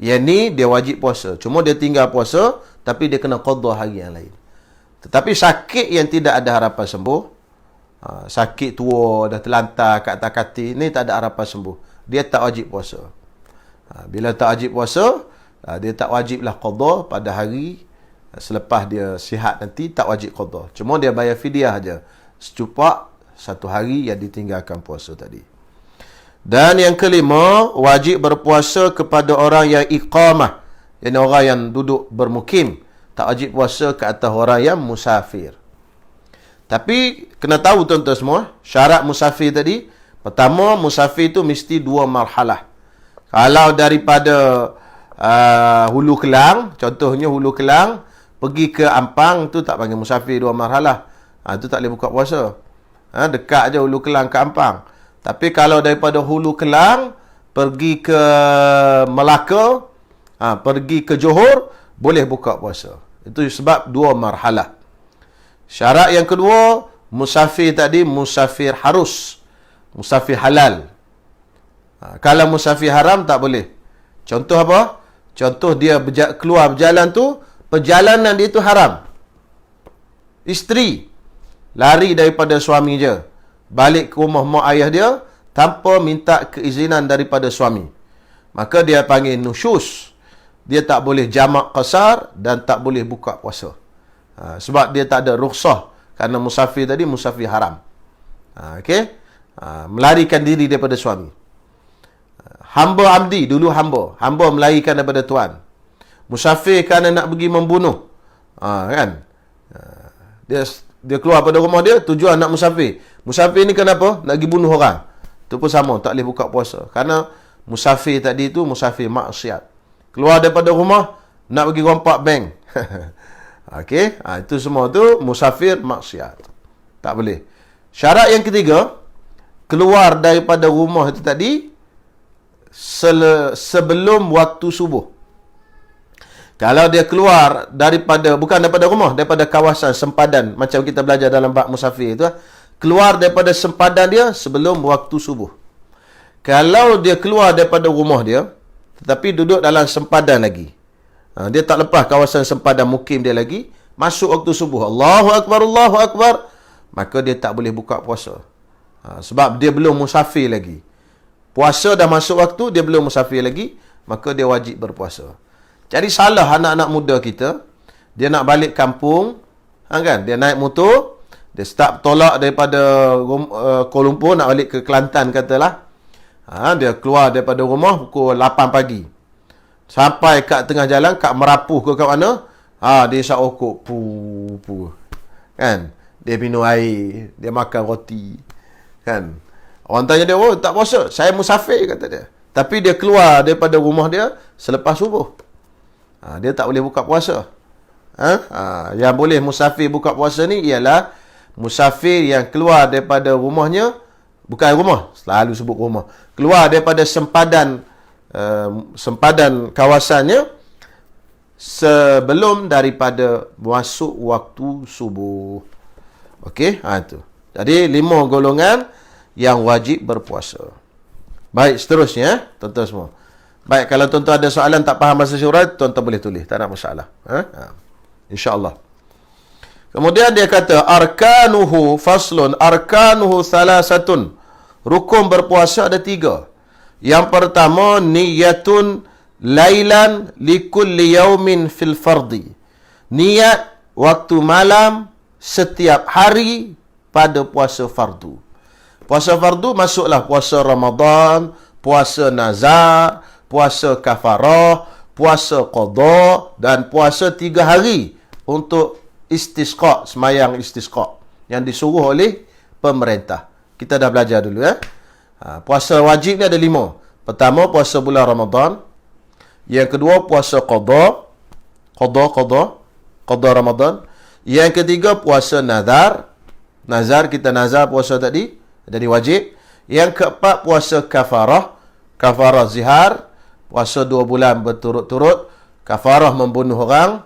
Yang ni dia wajib puasa. Cuma dia tinggal puasa, tapi dia kena qada hari yang lain. Tetapi sakit yang tidak ada harapan sembuh, sakit tua, dah terlantar kat atas katil, ni tak ada harapan sembuh. Dia tak wajib puasa. Bila tak wajib puasa, dia tak wajiblah qada pada hari selepas dia sihat nanti, tak wajib qada. Cuma dia bayar fidyah aja. Secupak satu hari yang ditinggalkan puasa tadi. Dan yang kelima, wajib berpuasa kepada orang yang iqamah. Yang orang yang duduk bermukim. Tak wajib puasa ke atas orang yang musafir. Tapi kena tahu tuan-tuan semua, syarat musafir tadi, pertama musafir itu mesti 2 marhalah. Kalau daripada Hulu Kelang, contohnya Hulu Kelang pergi ke Ampang, tu tak panggil musafir 2 marhalah. Tu tak boleh buka puasa. Dekat je Hulu Kelang ke Ampang. Tapi kalau daripada Hulu Kelang pergi ke Melaka, pergi ke Johor, boleh buka puasa. Itu sebab 2 marhalah. Syarat yang kedua, musafir tadi musafir harus. Musafir halal. Kalau musafir haram tak boleh. Contoh apa? Contoh dia keluar berjalan tu, perjalanan dia tu haram. Isteri lari daripada suami je, balik ke rumah mak ayah dia tanpa minta keizinan daripada suami. Maka dia panggil nusyus. Dia tak boleh jamak qasar dan tak boleh buka puasa. Sebab dia tak ada rukhsah. Kerana musafir tadi musafir haram. Okey? Melarikan diri daripada suami. Hamba abdi, dulu hamba. Hamba melarikan daripada tuan. Musafir kerana nak pergi membunuh. Kan? Dia keluar pada rumah dia, tujuan nak musafir. Musafir ni kenapa? Nak pergi bunuh orang. Itu pun sama, tak boleh buka puasa. Kerana musafir tadi tu musafir maksiat. Keluar daripada rumah, nak pergi rompak bank. Okey? Itu semua tu musafir maksiat. Tak boleh. Syarat yang ketiga, keluar daripada rumah itu tadi sebelum waktu subuh. Kalau dia keluar daripada, bukan daripada rumah, daripada kawasan sempadan, macam kita belajar dalam bab musafir itu, keluar daripada sempadan dia sebelum waktu subuh. Kalau dia keluar daripada rumah dia, tetapi duduk dalam sempadan lagi, dia tak lepas kawasan sempadan mukim dia lagi, masuk waktu subuh, Allahu Akbar, maka dia tak boleh buka puasa. Sebab dia belum musafir lagi. Puasa dah masuk waktu, dia belum musafir lagi, maka dia wajib berpuasa. Jadi salah anak-anak muda kita, Dia nak balik kampung, kan? Dia naik motor, dia start tolak daripada Kuala Lumpur nak balik ke Kelantan katalah. Dia keluar daripada rumah pukul 8 pagi. Sampai kat tengah jalan, kat Merapuh ke kat mana, dia isap okok. Kan? Dia minum air, dia makan roti. Kan? Orang tanya dia, oh tak puasa. Saya musafir, kata dia. Tapi dia keluar daripada rumah dia selepas subuh. Dia tak boleh buka puasa. Yang boleh musafir buka puasa ni ialah musafir yang keluar daripada rumahnya, bukan rumah, selalu sebut rumah, keluar daripada sempadan kawasannya sebelum daripada masuk waktu subuh. Okey, itu. Jadi 5 golongan yang wajib berpuasa. Baik, seterusnya tuan-tuan semua. Baik, kalau tuan-tuan ada soalan tak faham bahasa surat, tuan-tuan boleh tulis, tak ada masalah. InsyaAllah. Kemudian dia kata, arkanuhu faslun, arkanuhu salasatun. Rukun berpuasa ada 3. Yang pertama, niyatun lailan likulli yaumin fil fardi. Niat waktu malam setiap hari pada puasa fardu. Puasa fardu masuklah puasa Ramadan, puasa nazar, puasa kafarah, puasa qada dan puasa 3 hari untuk istisqa, semayang istisqa yang disuruh oleh pemerintah. Kita dah belajar dulu puasa wajib ni ada 5. Pertama puasa bulan Ramadan. Yang kedua puasa qada Ramadan. Yang ketiga puasa nazar. Nazar kita nazar puasa tadi jadi wajib. Yang keempat puasa kafarah zihar, puasa 2 bulan berturut-turut, kafarah membunuh orang,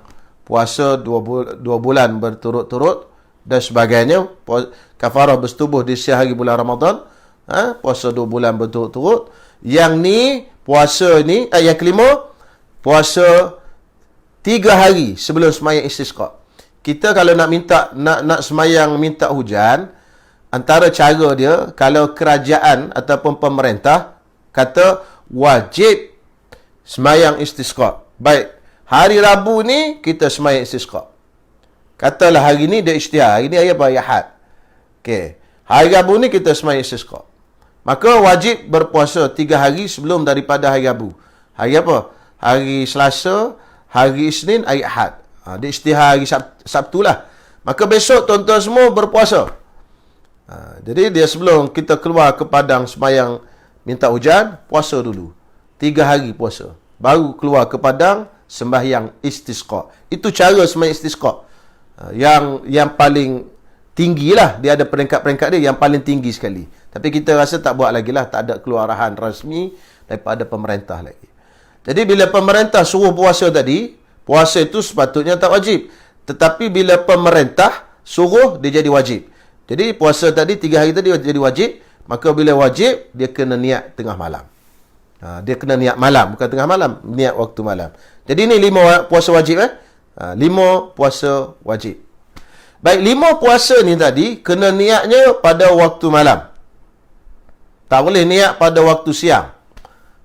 puasa 2 bulan berturut-turut dan sebagainya. Kafarah bersetubuh di siang hari bulan Ramadan, puasa 2 bulan berturut-turut. Yang ni puasa ni yang kelima, puasa 3 hari sebelum sembahyang istisqa. Kita kalau nak sembahyang minta hujan, antara cara dia, kalau kerajaan ataupun pemerintah kata wajib sembahyang istisqa. Baik, hari Rabu ni kita sembahyang istisqa. Katalah hari ni dia isytihar, hari ni hari apa? Ahad. Okey. Hari Rabu ni kita sembahyang istisqa. Maka wajib berpuasa 3 hari sebelum daripada hari Rabu. Hari apa? Hari Selasa, hari Isnin, hari Ahad. Dia isytihar hari Sabtu lah. Maka besok tuan-tuan semua berpuasa. Jadi dia sebelum kita keluar ke padang sembahyang minta hujan, puasa dulu. 3 hari puasa. Baru keluar ke padang sembahyang istisqa. Itu cara sembahyang istisqa. Yang paling tinggi lah. Dia ada peringkat-peringkat dia yang paling tinggi sekali. Tapi kita rasa tak buat lagi lah. Tak ada keluar arahan rasmi daripada pemerintah lagi. Jadi bila pemerintah suruh puasa tadi, puasa itu sepatutnya tak wajib. Tetapi bila pemerintah suruh, dia jadi wajib. Jadi puasa tadi 3 hari tadi jadi wajib. Maka bila wajib, dia kena niat tengah malam. Dia kena niat malam, bukan tengah malam. Niat waktu malam. Jadi ni 5 puasa wajib 5 puasa wajib. Baik, 5 puasa ni tadi kena niatnya pada waktu malam. Tak boleh niat pada waktu siang.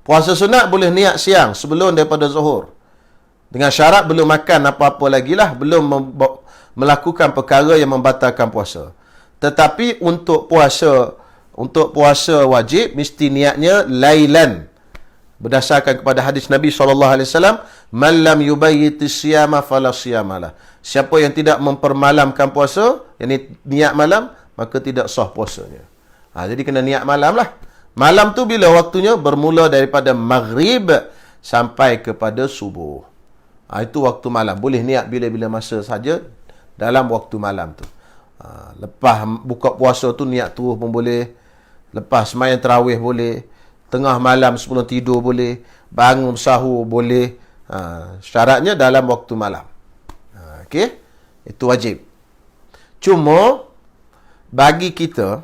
Puasa sunat boleh niat siang sebelum daripada zuhur. Dengan syarat belum makan apa-apa lagi lah, belum melakukan perkara yang membatalkan puasa. Tetapi untuk puasa wajib mesti niatnya lailan. Berdasarkan kepada hadis Nabi SAW, man lam yubayyitis siyama fala siyamalah. Siapa yang tidak mempermalamkan puasa, yakni niat malam, maka tidak sah puasanya. Jadi kena niat malam lah. Malam tu bila waktunya bermula daripada maghrib sampai kepada subuh. Itu waktu malam. Boleh niat bila-bila masa saja dalam waktu malam tu. Lepas buka puasa tu niat terus pun boleh. Lepas sembahyang tarawih boleh. Tengah malam sebelum tidur boleh. Bangun sahur boleh. Syaratnya dalam waktu malam. Okey? Itu wajib. Cuma bagi kita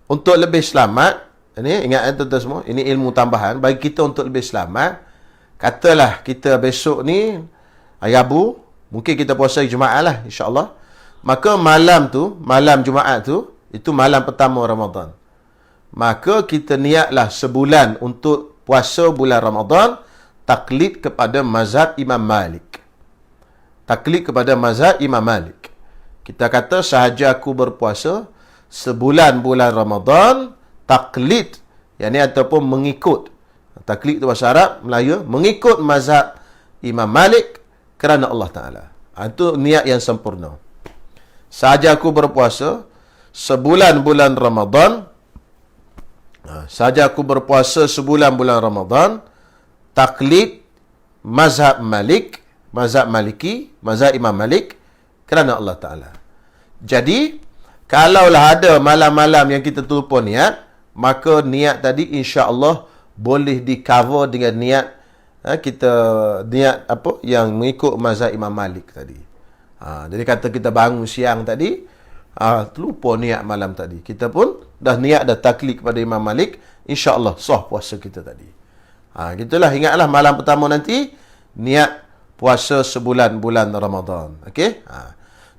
untuk lebih selamat, ini ingat tuan-tuan semua, ini ilmu tambahan, bagi kita untuk lebih selamat, katalah kita besok ni hari Rabu, mungkin kita puasa hari Jumaat lah, insya-Allah. Maka malam Jumaat tu, itu malam pertama Ramadan. Maka kita niatlah sebulan untuk puasa bulan Ramadan, taklid kepada mazhab Imam Malik. Taklid kepada mazhab Imam Malik. Kita kata sahaja aku berpuasa sebulan bulan Ramadan, taklid, yakni ataupun mengikut. Taklid itu bahasa Arab, Melayu, mengikut mazhab Imam Malik kerana Allah Ta'ala. Itu niat yang sempurna. Sahaja aku berpuasa sebulan bulan Ramadan, sahaja aku berpuasa sebulan bulan Ramadan, taklid mazhab Malik, mazhab Maliki, mazhab Imam Malik kerana Allah Ta'ala. Jadi, kalaulah ada malam-malam yang kita terlupa niat, maka niat tadi insya-Allah boleh di-cover dengan niat kita niat apa yang mengikut mazhab Imam Malik tadi. Jadi kata kita bangun siang tadi, terlupa niat malam tadi. Kita pun dah niat dah taklid kepada Imam Malik, insya-Allah sah puasa kita tadi. Gitulah, ingatlah malam pertama nanti niat puasa sebulan bulan Ramadan. Okey?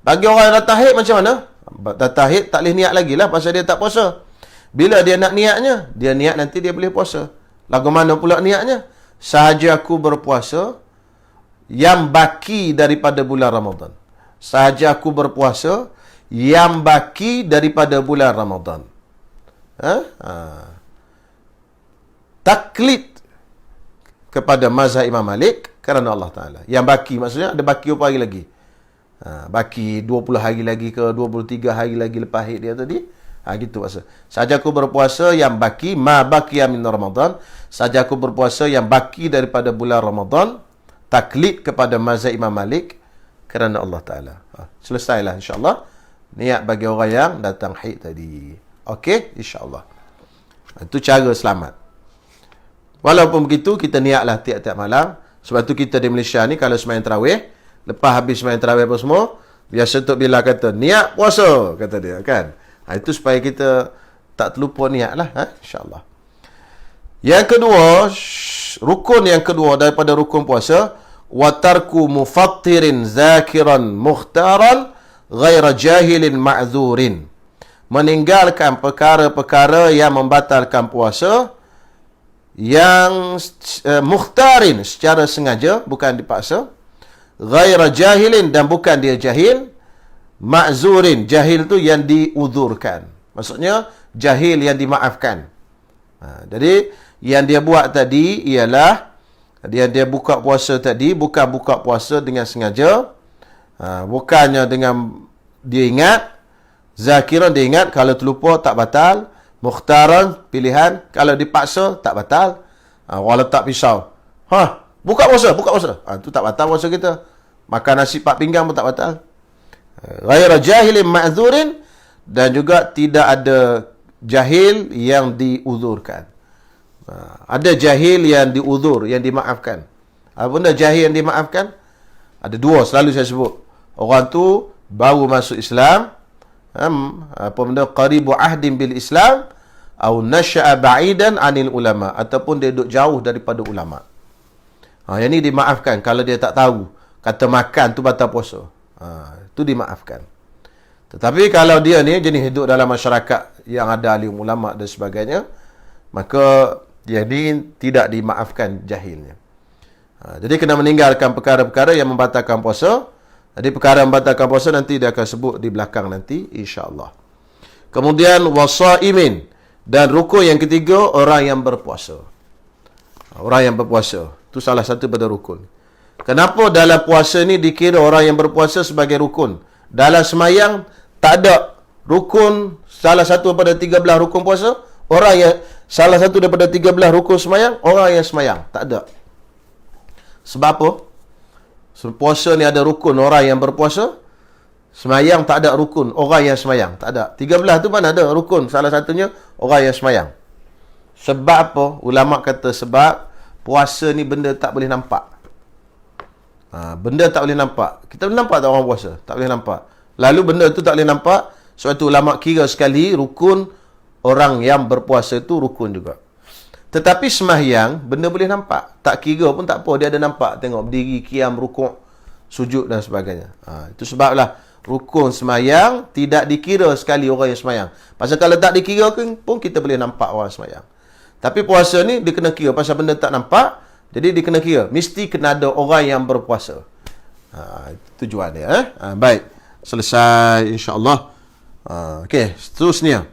Bagi orang yang dah tahid macam mana? Dah tahid tak boleh niat lagi lah pasal dia tak puasa. Bila dia nak niatnya, dia niat nanti dia boleh puasa. Lagu mana pula niatnya? Sahaja aku berpuasa yang baki daripada bulan Ramadan. Sahaja aku berpuasa yang baki daripada bulan Ramadan. Taklid kepada mazhab Imam Malik kerana Allah Ta'ala. Yang baki maksudnya ada baki berapa hari lagi? Baki 20 hari lagi ke 23 hari lagi lepas haid dia tadi. Gitu maksud. Sahaja aku berpuasa yang baki ma baqiya min Ramadan. Sahaja aku berpuasa yang baki daripada bulan Ramadan, taklid kepada mazhab Imam Malik kerana Allah Ta'ala. Selesailah insya-Allah niat bagi orang yang datang haid tadi. Okey, insya-Allah. Itu cara selamat. Walaupun begitu, kita niatlah tiap-tiap malam. Sebab tu kita di Malaysia ni, kalau sembahyang tarawih, lepas habis sembahyang tarawih apa semua, biasa Tok Bilal kata, niat puasa, kata dia, kan? Itu supaya kita tak terlupa niat lah, insya-Allah. Yang kedua, rukun yang kedua daripada rukun puasa, wa tarku mufattirin zakiran mukhtaran ghaira jahilin ma'zurin. Meninggalkan perkara-perkara yang membatalkan puasa, yang mukhtarin secara sengaja, bukan dipaksa, ghaira jahilin dan bukan dia jahil, ma'zurin, jahil tu yang diuzurkan, maksudnya jahil yang dimaafkan. Jadi yang dia buat tadi ialah dia buka puasa tadi bukan buka puasa dengan sengaja, bukannya dengan dia ingat, zakiran dia ingat, kalau terlupa tak batal, mukhtaran pilihan, kalau dipaksa tak batal. Orang letak pisau, buka puasa, tu tak batal puasa kita. Makan nasi 4 pinggang pun tak batal. Ghaira jahilin ma'zurin, dan juga tidak ada jahil yang diuzurkan. Ada jahil yang diuzur, yang dimaafkan. Apa benda jahil yang dimaafkan? Ada dua, selalu saya sebut. Orang tu baru masuk Islam, apa benda qaribu ahdin bil Islam, atau nasya'a ba'idan anil ulama, ataupun dia duduk jauh daripada ulama. Yang ni dimaafkan kalau dia tak tahu. Kata makan tu batal puasa. Itu dimaafkan. Tetapi kalau dia ni jenis hidup dalam masyarakat yang ada alim ulama dan sebagainya, maka dia ni tidak dimaafkan jahilnya. Jadi kena meninggalkan perkara-perkara yang membatalkan puasa. Jadi perkara yang membatalkan puasa nanti dia akan sebut di belakang nanti, insya-Allah. Kemudian wasaimin, dan rukun yang ketiga, orang yang berpuasa. Orang yang berpuasa itu salah satu pada rukun. Kenapa dalam puasa ni dikira orang yang berpuasa sebagai rukun? Dalam semayang tak ada rukun salah satu daripada 13 rukun puasa. Orang yang salah satu daripada 13 rukun semayang, orang yang semayang tak ada. Sebab apa? Puasa ni ada rukun orang yang berpuasa, semayang tak ada rukun orang yang semayang, tak ada. 13 tu mana ada rukun salah satunya orang yang semayang. Sebab apa? Ulama kata sebab puasa ni benda tak boleh nampak. Benda tak boleh nampak. Kita boleh nampak tak orang puasa? Tak boleh nampak. Lalu benda tu tak boleh nampak, sebab tu ulama kira sekali rukun orang yang berpuasa tu rukun juga. Tetapi sembahyang benda boleh nampak. Tak kira pun tak apa, dia ada nampak, tengok berdiri, qiyam, rukuk, sujud dan sebagainya. Itu sebablah rukun sembahyang tidak dikira sekali orang yang sembahyang. Pasal kalau tak dikira pun kita boleh nampak orang sembahyang. Tapi puasa ni dia kena kira pasal benda tak nampak. Jadi dia kena kira, mesti kena ada orang yang berpuasa. Tujuan dia. Baik. Selesai insya-Allah. Okey, seterusnya.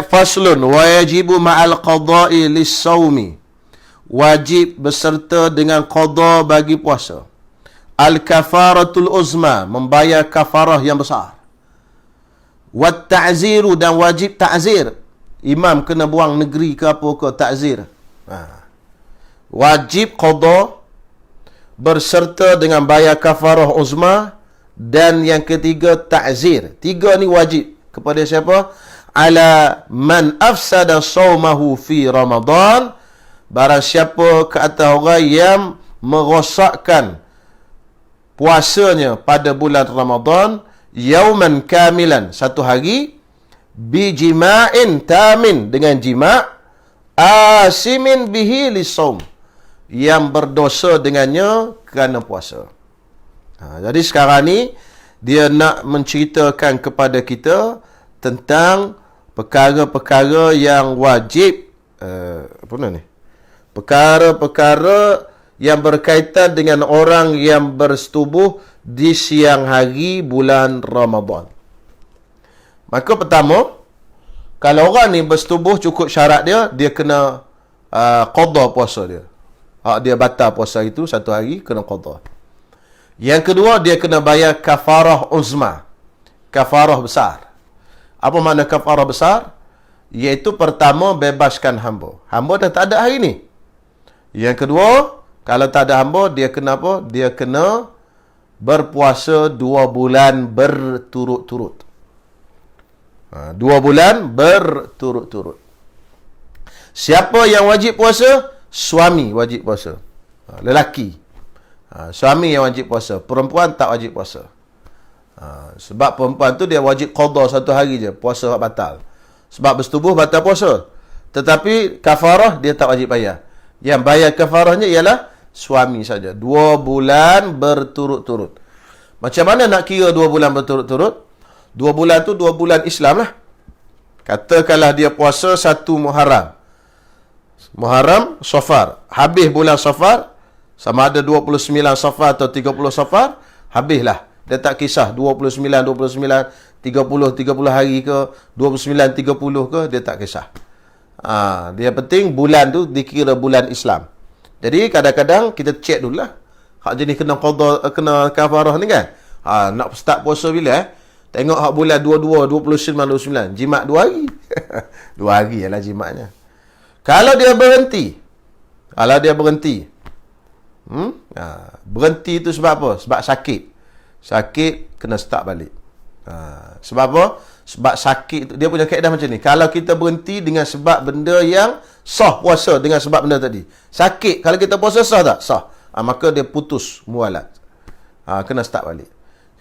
Faslun wa yajibu ma'al qada'i lis-saumi. Wajib beserta dengan qada bagi puasa. Al-kafaratul uzma, membayar kafarah yang besar. Wat ta'ziru, dan wajib ta'zir. Imam kena buang negeri ke apa ke, ta'zir. Wajib qada berserta dengan bayar kafarah uzma, dan yang ketiga ta'zir. Tiga ni wajib kepada siapa? Ala man afsada sawmahu fi Ramadan, barang siapa ke atas orang yang merosakkan puasanya pada bulan Ramadan, yauman kamilan, satu hari, bijima'in tamin, dengan jima', asimin bihi lisawm, yang berdosa dengannya kerana puasa. Jadi sekarang ni dia nak menceritakan kepada kita tentang perkara-perkara yang wajib, perkara-perkara yang berkaitan dengan orang yang bersetubuh di siang hari bulan Ramadan. Maka pertama, kalau orang ni bersetubuh cukup syarat dia kena qada puasa dia. Dia batal puasa itu satu hari, kena qada. Yang kedua, dia kena bayar kafarah uzma, kafarah besar. Apa makna kafarah besar? Iaitu pertama, bebaskan hamba. Hamba dah tak ada hari ni. Yang kedua, kalau tak ada hamba, dia kena apa? Dia kena berpuasa 2 bulan berturut-turut. 2 bulan berturut-turut. Siapa yang wajib puasa? Suami wajib puasa. Lelaki. Suami yang wajib puasa. Perempuan tak wajib puasa. Sebab perempuan tu dia wajib qada satu hari je, puasa batal. Sebab bersetubuh batal puasa. Tetapi kafarah dia tak wajib bayar. Yang bayar kafarahnya ialah suami saja. 2 bulan berturut-turut. Macam mana nak kira 2 bulan berturut-turut? 2 bulan tu 2 bulan Islam lah. Katakanlah dia puasa 1 Muharram, Safar. Habis bulan Safar, sama ada 29 Safar atau 30 Safar, habislah. Dia tak kisah 29, 30 hari ke, 29, 30 ke, dia tak kisah. Dia penting bulan tu dikira bulan Islam. Jadi kadang-kadang kita cek dululah. Hak jenis kena qada, kena kafarah ni kan. Nak start puasa bila tengok hak bulan 22, 29, 29. Jimat 2 hari. 2 hari ialah jimatnya. Kalau dia berhenti. Berhenti tu sebab apa? Sebab sakit. Sakit kena start balik. Sebab apa? Sebab sakit tu, dia punya kaedah macam ni. Kalau kita berhenti dengan sebab benda yang sah puasa dengan sebab benda tadi. Sakit, kalau kita puasa sah tak? Sah. Maka dia putus mualat. Kena start balik.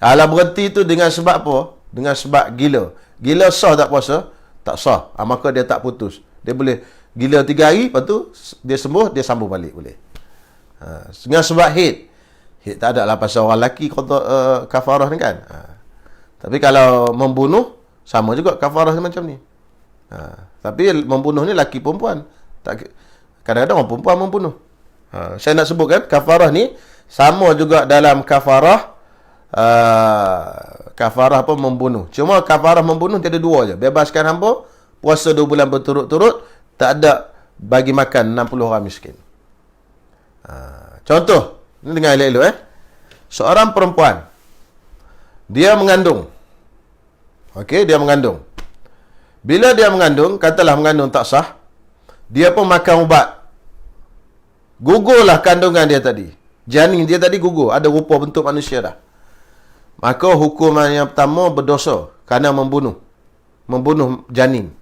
Kalau berhenti tu dengan sebab apa? Dengan sebab gila. Gila sah tak puasa? Tak sah. Maka dia tak putus. Dia boleh gila 3 hari, lepas tu dia sembuh, dia sambung balik boleh. Dengan sebab haid tak ada lah pasal orang lelaki kafarah ni kan. Tapi kalau membunuh, sama juga kafarah macam ni. Tapi membunuh ni lelaki perempuan. Kadang-kadang orang perempuan membunuh. Saya nak sebut kan, kafarah ni sama juga dalam kafarah kafarah apa, membunuh. Cuma kafarah membunuh tiada 2 je. Bebaskan hamba, puasa 2 bulan berturut-turut, tak ada bagi makan 60 orang miskin. Contoh, ini dengar elok-elok seorang perempuan, dia mengandung. Okey, dia mengandung. Bila dia mengandung, katalah mengandung tak sah, dia pun makan ubat. Gugurlah kandungan dia tadi. Janin dia tadi gugur, ada rupa bentuk manusia dah. Maka hukuman yang pertama berdosa kerana membunuh janin.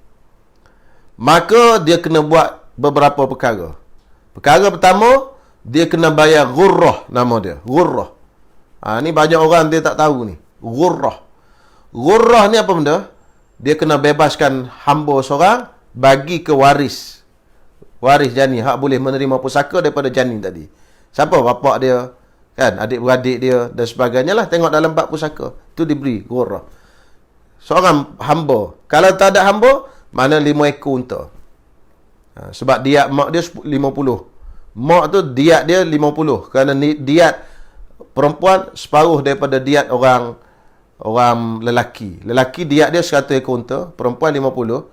Maka dia kena buat beberapa perkara. Perkara pertama, dia kena bayar ghurrah, nama dia. Ghurrah. Ni banyak orang dia tak tahu ni. Ghurrah. Ghurrah ni apa benda? Dia kena bebaskan hamba seorang bagi ke waris. Waris janin, hak boleh menerima pusaka daripada janin tadi. Siapa? Bapak dia, kan, adik-beradik dia dan sebagainya lah. Tengok dalam bab pusaka, tu diberi ghurrah. Seorang hamba. Kalau tak ada hamba, mana 5 ekor unta. Sebab dia mak dia 50 mak tu diat dia 50. Kerana diat perempuan separuh daripada diat orang lelaki. Lelaki diat dia 100 ekor unta, perempuan 50.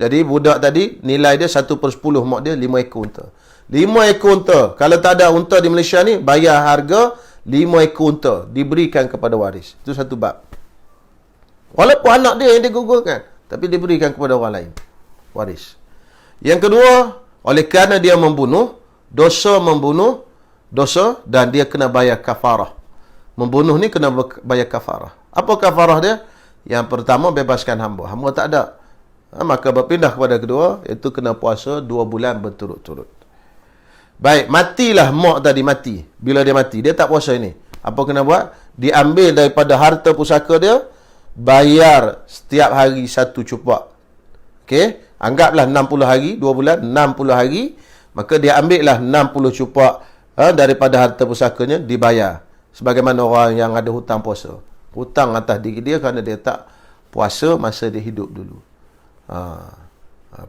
Jadi budak tadi nilai dia 1/10 mak dia 5 ekor unta. 5 ekor unta. Kalau tak ada unta di Malaysia ni, bayar harga 5 ekor unta diberikan kepada waris. Itu satu bab. Walaupun anak dia yang digugurkan, tapi diberikan kepada orang lain, waris. Yang kedua, oleh kerana dia membunuh, dosa dan dia kena bayar kafarah. Membunuh ni kena bayar kafarah. Apa kafarah dia? Yang pertama, bebaskan hamba. Hamba tak ada. Maka berpindah kepada kedua, iaitu kena puasa 2 bulan berturut-turut. Baik, matilah mak tadi, mati. Bila dia mati, dia tak puasa ini. Apa kena buat? Diambil daripada harta pusaka dia, bayar setiap hari 1 cupak. Okey, anggaplah 60 hari, 2 bulan, 60 hari, maka dia ambillah 60 cupak daripada harta pusakanya, dibayar. Sebagaimana orang yang ada hutang puasa. Hutang atas diri dia kerana dia tak puasa masa dia hidup dulu.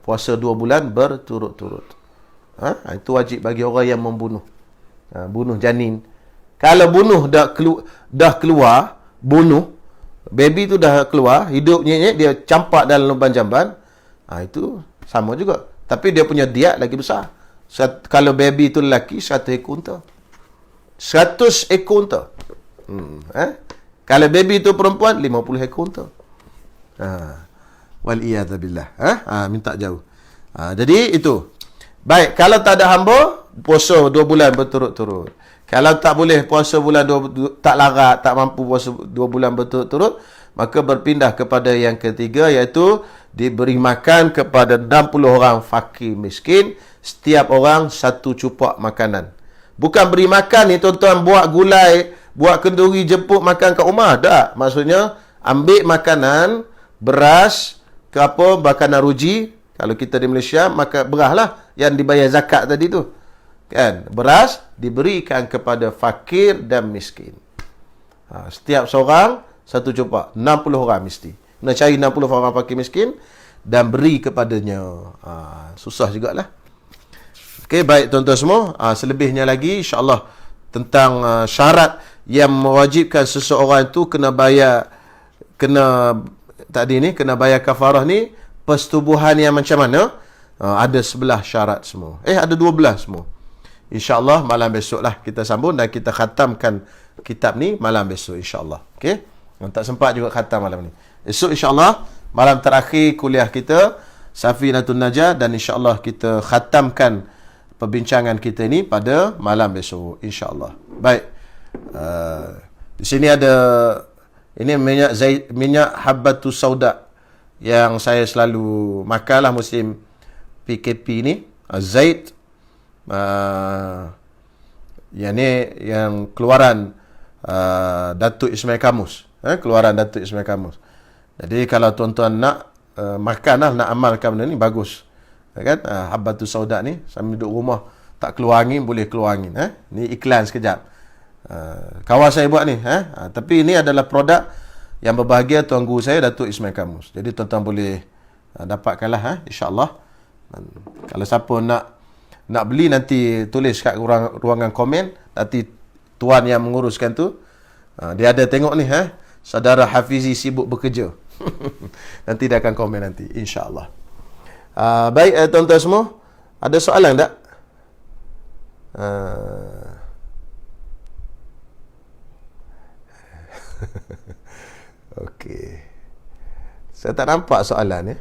Puasa 2 bulan berturut-turut. Itu wajib bagi orang yang membunuh. Bunuh janin. Kalau bunuh dah keluar, bunuh, baby tu dah keluar, hidupnya dia campak dalam lubang jamban, itu sama juga. Tapi dia punya diat lagi besar. Kalau baby tu lelaki, 100 ekor unta. 100 ekor unta. Kalau baby tu perempuan, 50 ekor unta. Wal'iyadzabillah. Minta jauh. Jadi itu. Baik, kalau tak ada hamba, puasa 2 bulan berturut-turut. Kalau tak boleh puasa bulan 2, tak larat, tak mampu puasa 2 bulan berturut-turut, maka berpindah kepada yang ketiga, iaitu diberi makan kepada 60 orang fakir miskin, setiap orang 1 cupak makanan. Bukan beri makan ni tuan-tuan, buat gulai, buat kenduri, jemput makan kat rumah. Tak. Maksudnya, ambil makanan, beras, ke apa, makanan ruji. Kalau kita di Malaysia, maka beras lah yang dibayar zakat tadi tu. Kan? Beras diberikan kepada fakir dan miskin. Setiap seorang 1 cupak. 60 orang mesti. Kena cari 60 orang fakir miskin dan beri kepadanya. Susah jugalah. Okey, baik tuan-tuan semua. Selebihnya lagi, insyaAllah, tentang syarat yang mewajibkan seseorang itu kena bayar, kena bayar kafarah ni, persetubuhan yang macam mana? Ada 11 syarat semua. Ada 12 semua. InsyaAllah malam besok lah kita sambung dan kita khatamkan kitab ni malam besok insyaAllah. Okey? Tak sempat juga khatam malam ni. Esok insyaAllah malam terakhir kuliah kita Safinatun Najah, dan insyaAllah kita khatamkan perbincangan kita ni pada malam besok insyaAllah. Baik. Di sini ada ini minyak habbatus sauda yang saya selalu makanlah musim PKP ni. Zait yang ni yang keluaran Datuk Ismail Kamus, keluaran Datuk Ismail Kamus. Jadi kalau tuan-tuan nak makanlah, nak amalkan benda ni, bagus, kan? Habbatus sauda ni sambil duduk rumah tak keluar angin, boleh keluar angin. Ni iklan sekejap, kawan saya buat ni. Tapi ini adalah produk yang berbahagia Tuan Guru saya, Datuk Ismail Kamus. Jadi tuan-tuan boleh dapatkanlah, insyaAllah. Kalau siapa nak beli, nanti tulis kat ruangan komen. Nanti tuan yang menguruskan tu, dia ada tengok ni, saudara Hafizi sibuk bekerja. Nanti dia akan komen nanti, insyaAllah. Baik tuan-tuan semua, ada soalan tak? Okey. Saya tak nampak soalan ya.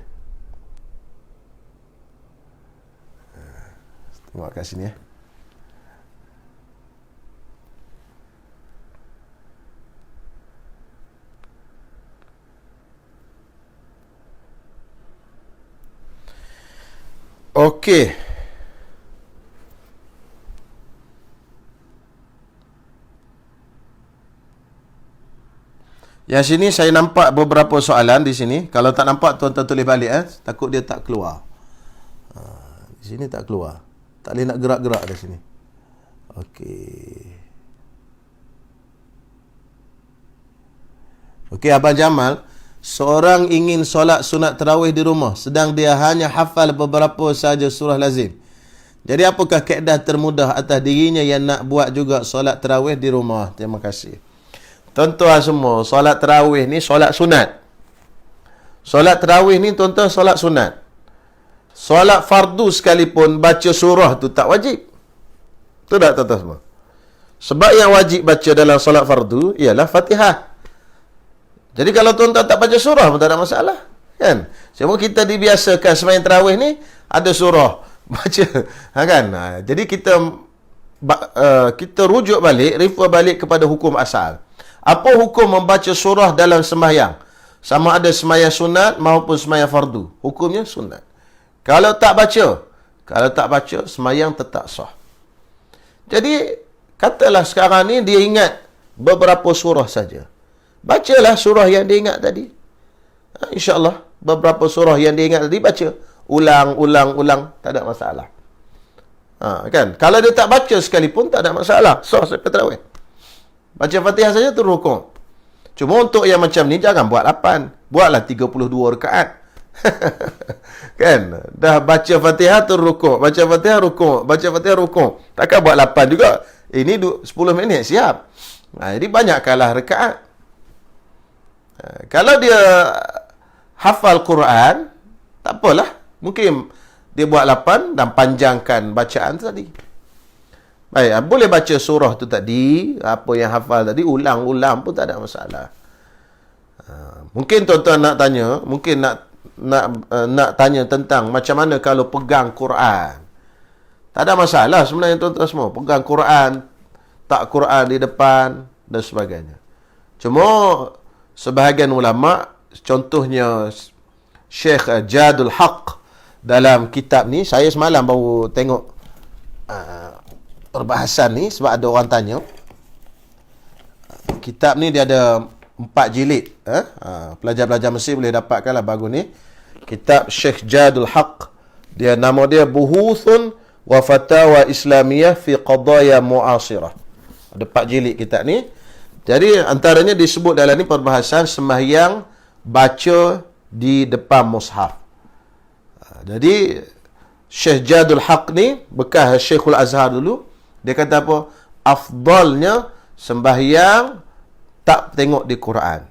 Tengok kat sini ya. Okey. Yang sini saya nampak beberapa soalan di sini. Kalau tak nampak, tuan-tuan tulis balik. Takut dia tak keluar. Di sini tak keluar. Tak boleh nak gerak-gerak di sini. Okey, Abang Jamal. Seorang ingin solat sunat tarawih di rumah, sedang dia hanya hafal beberapa saja surah lazim. Jadi apakah kaedah termudah atas dirinya yang nak buat juga solat tarawih di rumah? Terima kasih. Tuan-tuan semua, solat tarawih ni solat sunat. Solat tarawih ni tuan-tuan solat sunat. Solat fardu sekalipun baca surah tu tak wajib. Betul tak tuan-tuan semua? Sebab yang wajib baca dalam solat fardu ialah Fatihah. Jadi kalau tuan-tuan tak baca surah pun tak ada masalah. Kan? Semua kita dibiasakan sembahyang tarawih ni ada surah. Baca. Kan? Jadi kita rujuk balik, refer balik kepada hukum asal. Apa hukum membaca surah dalam sembahyang? Sama ada sembahyang sunat maupun sembahyang fardu. Hukumnya sunat. Kalau tak baca, sembahyang tetap sah. Jadi, katalah sekarang ni dia ingat beberapa surah saja. Bacalah surah yang dia ingat tadi. InsyaAllah, beberapa surah yang dia ingat tadi, baca. Ulang, tak ada masalah. Kan? Kalau dia tak baca sekalipun, tak ada masalah. Sah sampai tarawih. Baca Fatihah saja tu rukuk. Cuma untuk yang macam ni, jangan buat 8. Buatlah 32 rakaat. Kan? Dah baca Fatihah tu rukuk. Baca Fatihah rukuk. Takkan buat 8 juga. Ini 10 minit siap. Jadi banyak kalah rakaat. Kalau dia hafal Quran, tak apalah. Mungkin dia buat 8 dan panjangkan bacaan tu tadi. Baik, boleh baca surah tu tadi, apa yang hafal tadi, ulang-ulang pun tak ada masalah. Mungkin tuan-tuan nak tanya, mungkin nak tanya tentang macam mana kalau pegang Quran. Tak ada masalah sebenarnya tuan-tuan semua. Pegang Quran, tak Quran di depan dan sebagainya. Cuma sebahagian ulama, contohnya Syekh Jadul Haq dalam kitab ni, saya semalam baru tengok perbahasan ni sebab ada orang tanya. Kitab ni dia ada 4 jilid. Pelajar-pelajar Mesir boleh dapatkanlah bagus ni. Kitab Syekh Jadul Haq. Nama dia Buhuthun wa Fatawa Islamiyah fi Qadaya Mu'asirah. Ada 4 jilid kitab ni. Jadi antaranya disebut dalam ni perbahasan sembahyang baca di depan mushaf. Jadi Syekh Jadul Haq ni bekas Syekhul Azhar dulu. Dia kata apa? Afdalnya sembahyang tak tengok di Quran.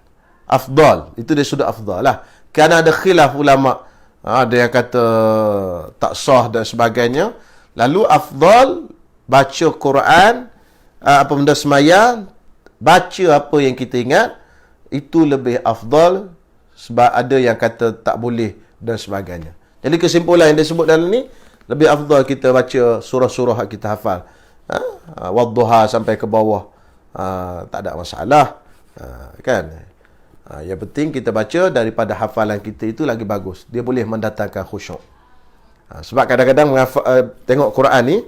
Afdal. Itu dia sudah afdal lah. Kerana ada khilaf ulama. Ada yang kata tak sah dan sebagainya. Lalu afdal baca Quran, apa benda sembahyang, baca apa yang kita ingat, itu lebih afdal sebab ada yang kata tak boleh dan sebagainya. Jadi kesimpulan yang disebut dalam ni, lebih afdal kita baca surah-surah yang kita hafal. Wadduha sampai ke bawah. Tak ada masalah. Kan? Yang penting kita baca daripada hafalan kita itu lagi bagus. Dia boleh mendatangkan khusyuk. Sebab kadang-kadang tengok Quran ni,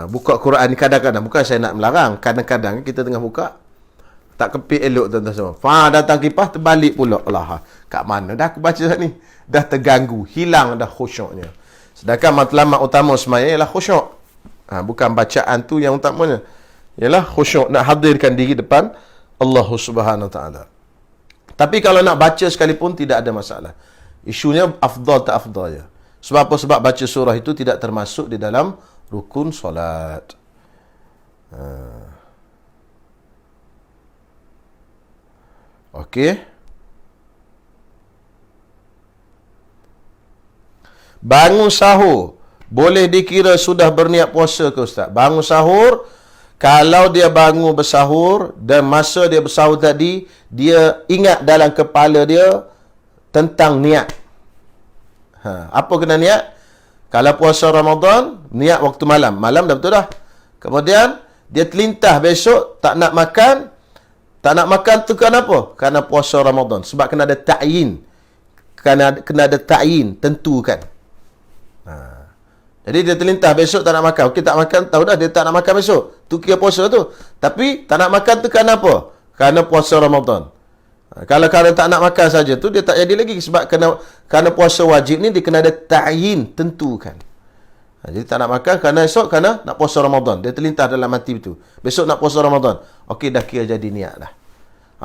buka Quran ni kadang-kadang, bukan saya nak melarang, kadang-kadang kita tengah buka, tak kepit elok tuan-tuan semua. Datang kipas, terbalik pula. Allah, kat mana dah aku baca ni? Dah terganggu, hilang dah khusyuknya. Sedangkan matlamat utama semaya ialah khusyuk. Bukan bacaan tu yang utamanya. Ialah khusyuk, nak hadirkan diri depan Allah Subhanahu Wa Taala. Tapi kalau nak baca sekalipun tidak ada masalah. Isunya afdal tak afdal je. Sebab apa? Sebab baca surah itu tidak termasuk di dalam rukun solat. Okey. Bangun sahur boleh dikira sudah berniat puasa ke Ustaz? Bangun sahur, kalau dia bangun bersahur dan masa dia bersahur tadi, dia ingat dalam kepala dia tentang niat. Apa kena niat? Kalau puasa Ramadan, niat waktu malam. Malam dah betul dah. Kemudian, dia terlintah besok, tak nak makan. Tak nak makan tu kenapa? Kerana puasa Ramadan. Sebab kena ada ta'yin. Kena ada ta'yin, tentukan. Jadi dia terlintah besok tak nak makan. Okey, tak makan, tahu dah dia tak nak makan besok. Tu kira puasa tu. Tapi tak nak makan tu kerana apa? Kerana puasa Ramadan. Kalau tak nak makan saja tu, dia tak jadi lagi. Sebab kerana puasa wajib ni, dia kena ada ta'yin, tentukan. Jadi tak nak makan kerana esok, kerana nak puasa Ramadan. Dia terlintah dalam hati itu. Besok nak puasa Ramadan. Okey, dah kira jadi niat dah.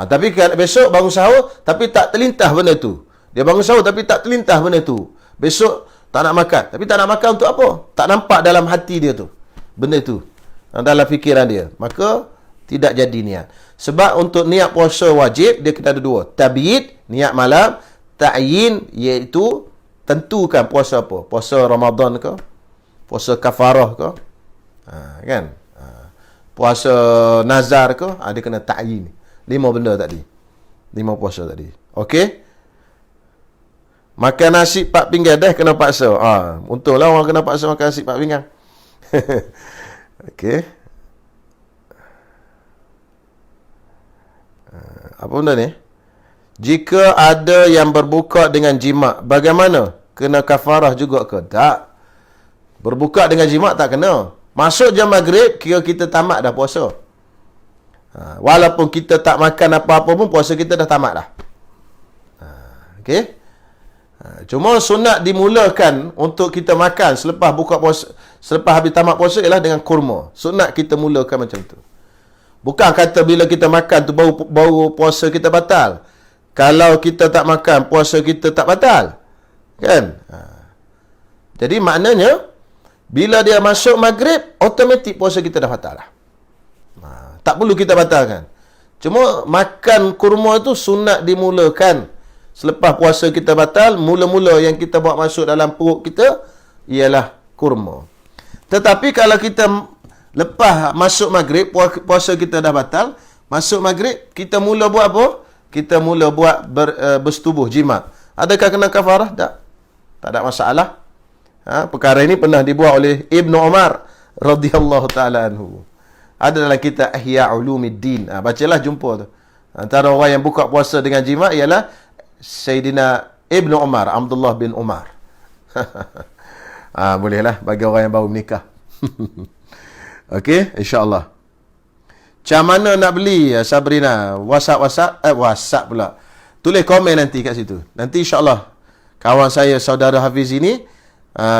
Tapi besok bangun sahur, tapi tak terlintah benda tu. Dia bangun sahur, tapi tak terlintah benda tu. Besok Tak nak makan. Tapi tak nak makan untuk apa? Tak nampak dalam hati dia tu. Benda tu. Dalam fikiran dia. Maka, tidak jadi niat. Sebab untuk niat puasa wajib, dia kena ada dua. Tabiid, niat malam. Ta'yin, iaitu tentukan puasa apa. Puasa Ramadan ke? Puasa kafarah ke? Kan? Puasa nazar ke? Dia kena ta'yin. 5 benda tadi. 5 puasa tadi. Okey? Makan nasi 4 pinggan dah kena paksa. Untunglah orang kena paksa makan nasi 4 pinggan. Okey. Apa benda ni? Jika ada yang berbuka dengan jima', bagaimana? Kena kafarah juga ke? Tak. Berbuka dengan jima' tak kena. Masuk jam maghrib, kira kita tamat dah puasa. Walaupun kita tak makan apa-apa pun, puasa kita dah tamat dah. Okey? Cuma sunat dimulakan untuk kita makan selepas buka puasa, selepas habis tamat puasa ialah dengan kurma. Sunat kita mulakan macam tu. Bukan kata bila kita makan tu baru puasa kita batal. Kalau kita tak makan, puasa kita tak batal. Kan? Jadi maknanya bila dia masuk maghrib, automatik puasa kita dah batal lah. Tak perlu kita batalkan. Cuma makan kurma tu sunat dimulakan. Selepas puasa kita batal, mula-mula yang kita buat masuk dalam perut kita ialah kurma. Tetapi kalau kita lepas masuk maghrib, puasa kita dah batal, masuk maghrib, kita mula buat apa? Kita mula buat bersetubuh, jima'. Adakah kena kafarah? Tak. Tak ada masalah. Perkara ini pernah dibuat oleh Ibnu Umar radhiyallahu ta'ala anhu. Ada dalam kitab Ihya Ulumuddin. Bacalah, jumpa tu. Antara orang yang buka puasa dengan jima' ialah Sayyidina Ibnu Umar, Abdullah bin Umar. Bolehlah bagi orang yang baru menikah. Okey, insya-Allah. Macam mana nak beli, Sabrina? WhatsApp pula. Tulis komen nanti kat situ. Nanti insya-Allah kawan saya, saudara Hafiz ini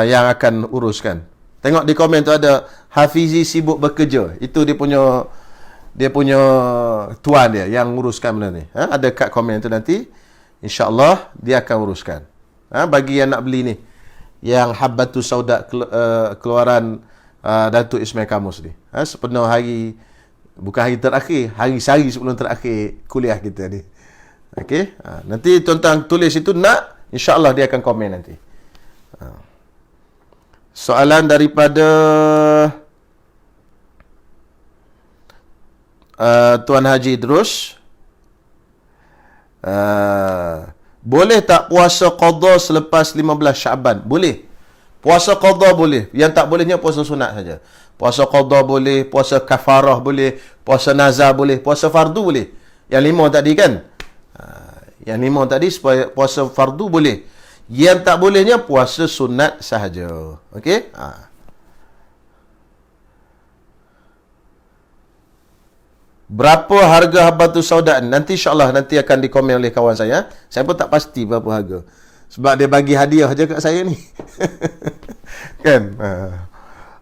yang akan uruskan. Tengok di komen tu ada Hafizi sibuk bekerja. Itu dia punya tuan dia yang uruskan benda ni. Ada kat komen tu nanti. InsyaAllah dia akan uruskan. Bagi yang nak beli ni, yang Habbatus Sauda keluaran Datuk Ismail Kamus ni. Sepenuh hari, bukan hari terakhir, hari-hari sebelum terakhir kuliah kita ni. Okey. Nanti tuan-tuan tulis itu nak, insyaAllah dia akan komen nanti. Soalan daripada Tuan Haji Idrus. Boleh tak puasa qada selepas 15 Syaban? Boleh. Puasa qada boleh. Yang tak bolehnya puasa sunat saja. Puasa qada boleh, puasa kafarah boleh, puasa nazar boleh, puasa fardu boleh. Yang 5 tadi kan? Yang 5 tadi puasa fardu boleh. Yang tak bolehnya puasa sunat sahaja. Okey? Berapa harga Habbatus Sauda? Nanti insyaAllah nanti akan dikomen oleh kawan saya. Saya pun tak pasti berapa harga. Sebab dia bagi hadiah je kat saya ni. Kan?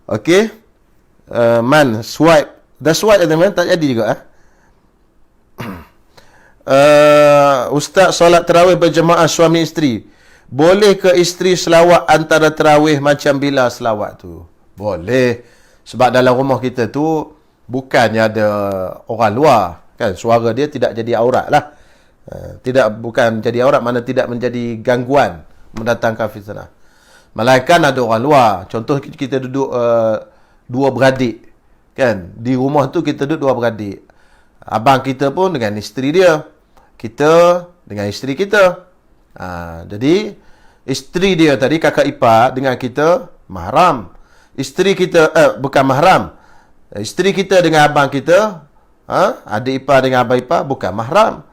Okey. Man, swipe. Dah swipe teman-teman? Tak jadi juga. Ustaz, solat tarawih berjemaah suami isteri. Boleh ke isteri selawat antara tarawih macam bila selawat tu? Boleh. Sebab dalam rumah kita tu bukannya ada orang luar, kan? Suara dia tidak jadi aurat lah. Bukan jadi aurat, mana tidak menjadi gangguan mendatangkan fitnah. Melainkan ada orang luar. Contoh kita duduk dua beradik, kan? Di rumah tu kita duduk dua beradik. Abang kita pun dengan isteri dia, kita dengan isteri kita. Jadi isteri dia tadi, kakak ipar, dengan kita mahram. Isteri kita bukan mahram. Isteri kita dengan abang kita, adik ipar dengan abang ipar, bukan mahram.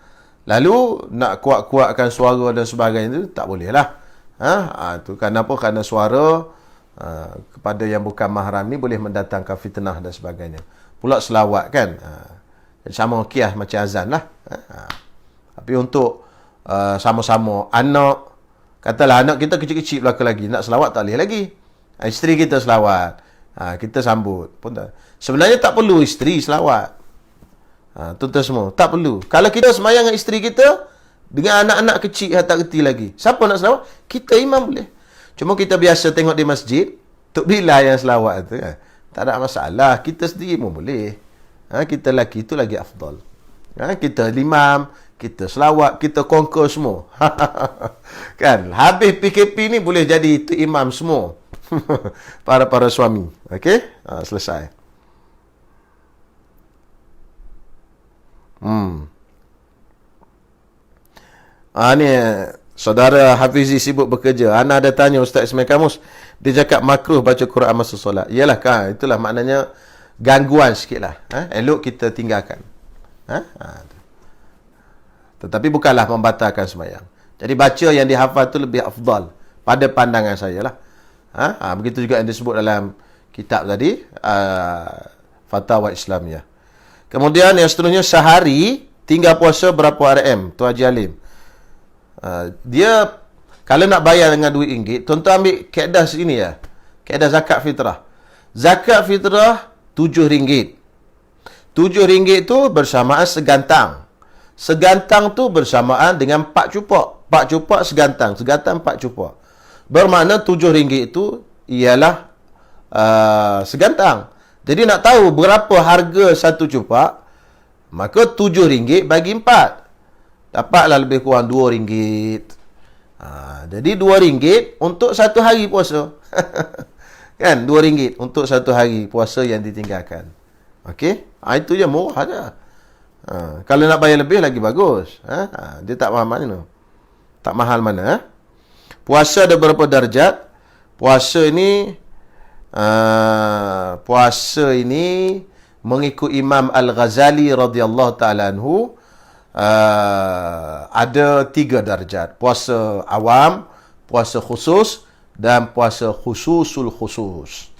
Lalu nak kuat-kuatkan suara dan sebagainya tu tak boleh lah. Tu kenapa? Kerana suara kepada yang bukan mahram ni boleh mendatangkan fitnah dan sebagainya. Pula selawat kan, sama qiyah macam azan lah. Tapi untuk sama-sama anak, katalah anak kita kecil-kecil belaka lagi, nak selawat tak boleh lagi. Isteri kita selawat, kita sambut pun tak. Sebenarnya tak perlu isteri selawat. Tuan-tuan semua, tak perlu. Kalau kita semayang dengan isteri kita, dengan anak-anak kecil yang tak kerti lagi, siapa nak selawat? Kita imam boleh. Cuma kita biasa tengok di masjid, Tok Bilal yang selawat tu kan. Tak ada masalah. Kita sendiri pun boleh. Kita lelaki tu lagi afdal. Kita imam, kita selawat, kita conquer semua. Kan? Habis PKP ni boleh jadi imam semua. Para suami. Okey? Selesai. Ni saudara Hafizi sibuk bekerja. Ana ada tanya Ustaz Ismail Kamus. Dia cakap makruh baca Quran masa solat. Yalah kan, itulah maknanya gangguan sikit lah. Elok kita tinggalkan. Tetapi bukanlah membatalkan sembahyang. Jadi baca yang dihafal tu lebih afdal pada pandangan saya lah. Begitu juga yang disebut dalam kitab tadi, Fatwa Islamiyah. Kemudian yang seterusnya, sehari tinggal puasa berapa RM, Tu Haji Alim? Dia kalau nak bayar dengan RM2, tuan-tuan ambil kaedah sini ya. Kaedah zakat fitrah. Zakat fitrah RM7. RM7 tu bersamaan segantang. Segantang tu bersamaan dengan 4 cupak. 4 cupak segantang. Segantang 4 cupak. Bermakna RM7 itu ialah segantang. Jadi nak tahu berapa harga satu cupak, maka RM7 bagi 4. Dapatlah lebih kurang RM2. Jadi RM2 untuk satu hari puasa. Kan? RM2 untuk satu hari puasa yang ditinggalkan. Okey? Itu je, murah je. Kalau nak bayar lebih lagi bagus. Dia tak mahal mana. Tak mahal mana. Puasa ada berapa darjat? Puasa ini mengikut Imam Al-Ghazali radhiyallahu ta'ala anhu, ada 3 darjat. Puasa awam, puasa khusus dan puasa khususul khusus.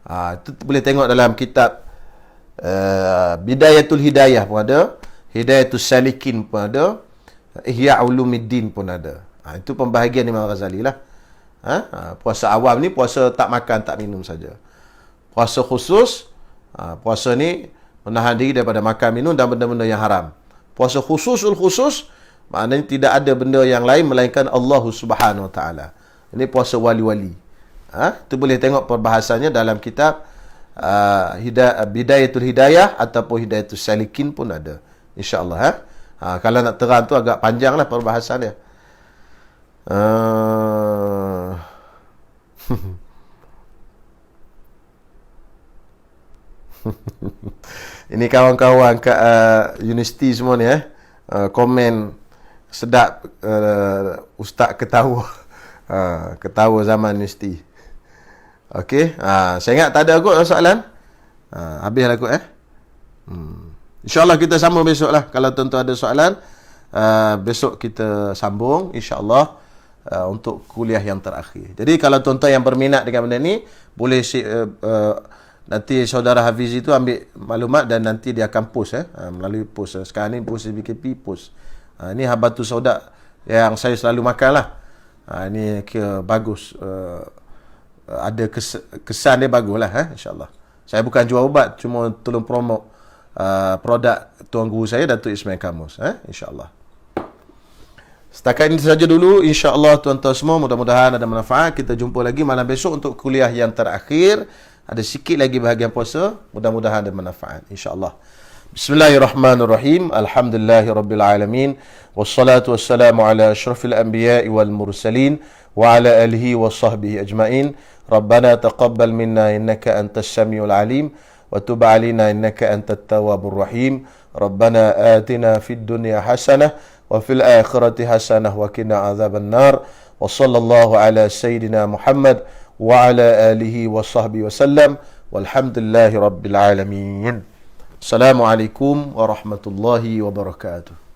Itu boleh tengok dalam kitab Bidayatul Hidayah pun ada, Hidayatul Salikin pun ada, Ihya Ulumuddin pun ada. Itu pembahagian Imam Ghazali lah. Puasa awam ni puasa tak makan tak minum saja. Puasa khusus, puasa ni menahan diri daripada makan minum dan benda-benda yang haram. Puasa khususul khusus maknanya tidak ada benda yang lain melainkan Allah Subhanahu Wa Taala. Ini puasa wali-wali. Itu boleh tengok perbahasannya dalam kitab Bidayatul Hidayah ataupun Hidayatul Salikin pun ada. InsyaAllah. Kalau nak terang tu agak panjang lah perbahasan dia. Ini kawan-kawan kat universiti semua ni komen sedap, ustaz ketawa. Ketawa zaman universiti. Okey, saya ingat tak ada kot soalan. Habislah kot InsyaAllah kita sambung besok lah. Kalau tuan-tuan ada soalan, besok kita sambung InsyaAllah untuk kuliah yang terakhir. Jadi kalau tuan-tuan yang berminat dengan benda ni, boleh nanti saudara Hafiz itu ambil maklumat dan nanti dia akan post melalui post. Sekarang ni post BKP post. Ini Habatus Sauda yang saya selalu makan lah. Ini bagus. Ada kesan dia bagus lah. InsyaAllah. Saya bukan jual ubat, cuma tolong promote produk Tuan Guru saya, Datuk Ismail Kamus. InsyaAllah. Setakat ini saja dulu. InsyaAllah tuan-tuan semua, mudah-mudahan ada manfaat. Kita jumpa lagi malam besok untuk kuliah yang terakhir. Ada sikit lagi bahagian puasa. Mudah-mudahan ada manfaat. InsyaAllah. Bismillahirrahmanirrahim. Alhamdulillahirrabbilalamin. Wassalatu wassalamu ala ashrafil anbiya'i wal mursalin. Wa ala alihi wa sahbihi ajma'in. Rabbana taqabbal minna innaka antas samiul alim. Wa tub alina innaka antat tawwabur rahim. Rabbana atina fid dunya hasanah. Wa fil akhirati hasanah. Wa qina azaban nar. Wa sallallahu ala sayyidina Muhammad. Wa ala alihi wa sahbihi wa sallam. Walhamdulillahi rabbil alamin. Assalamualaikum warahmatullahi wabarakatuh.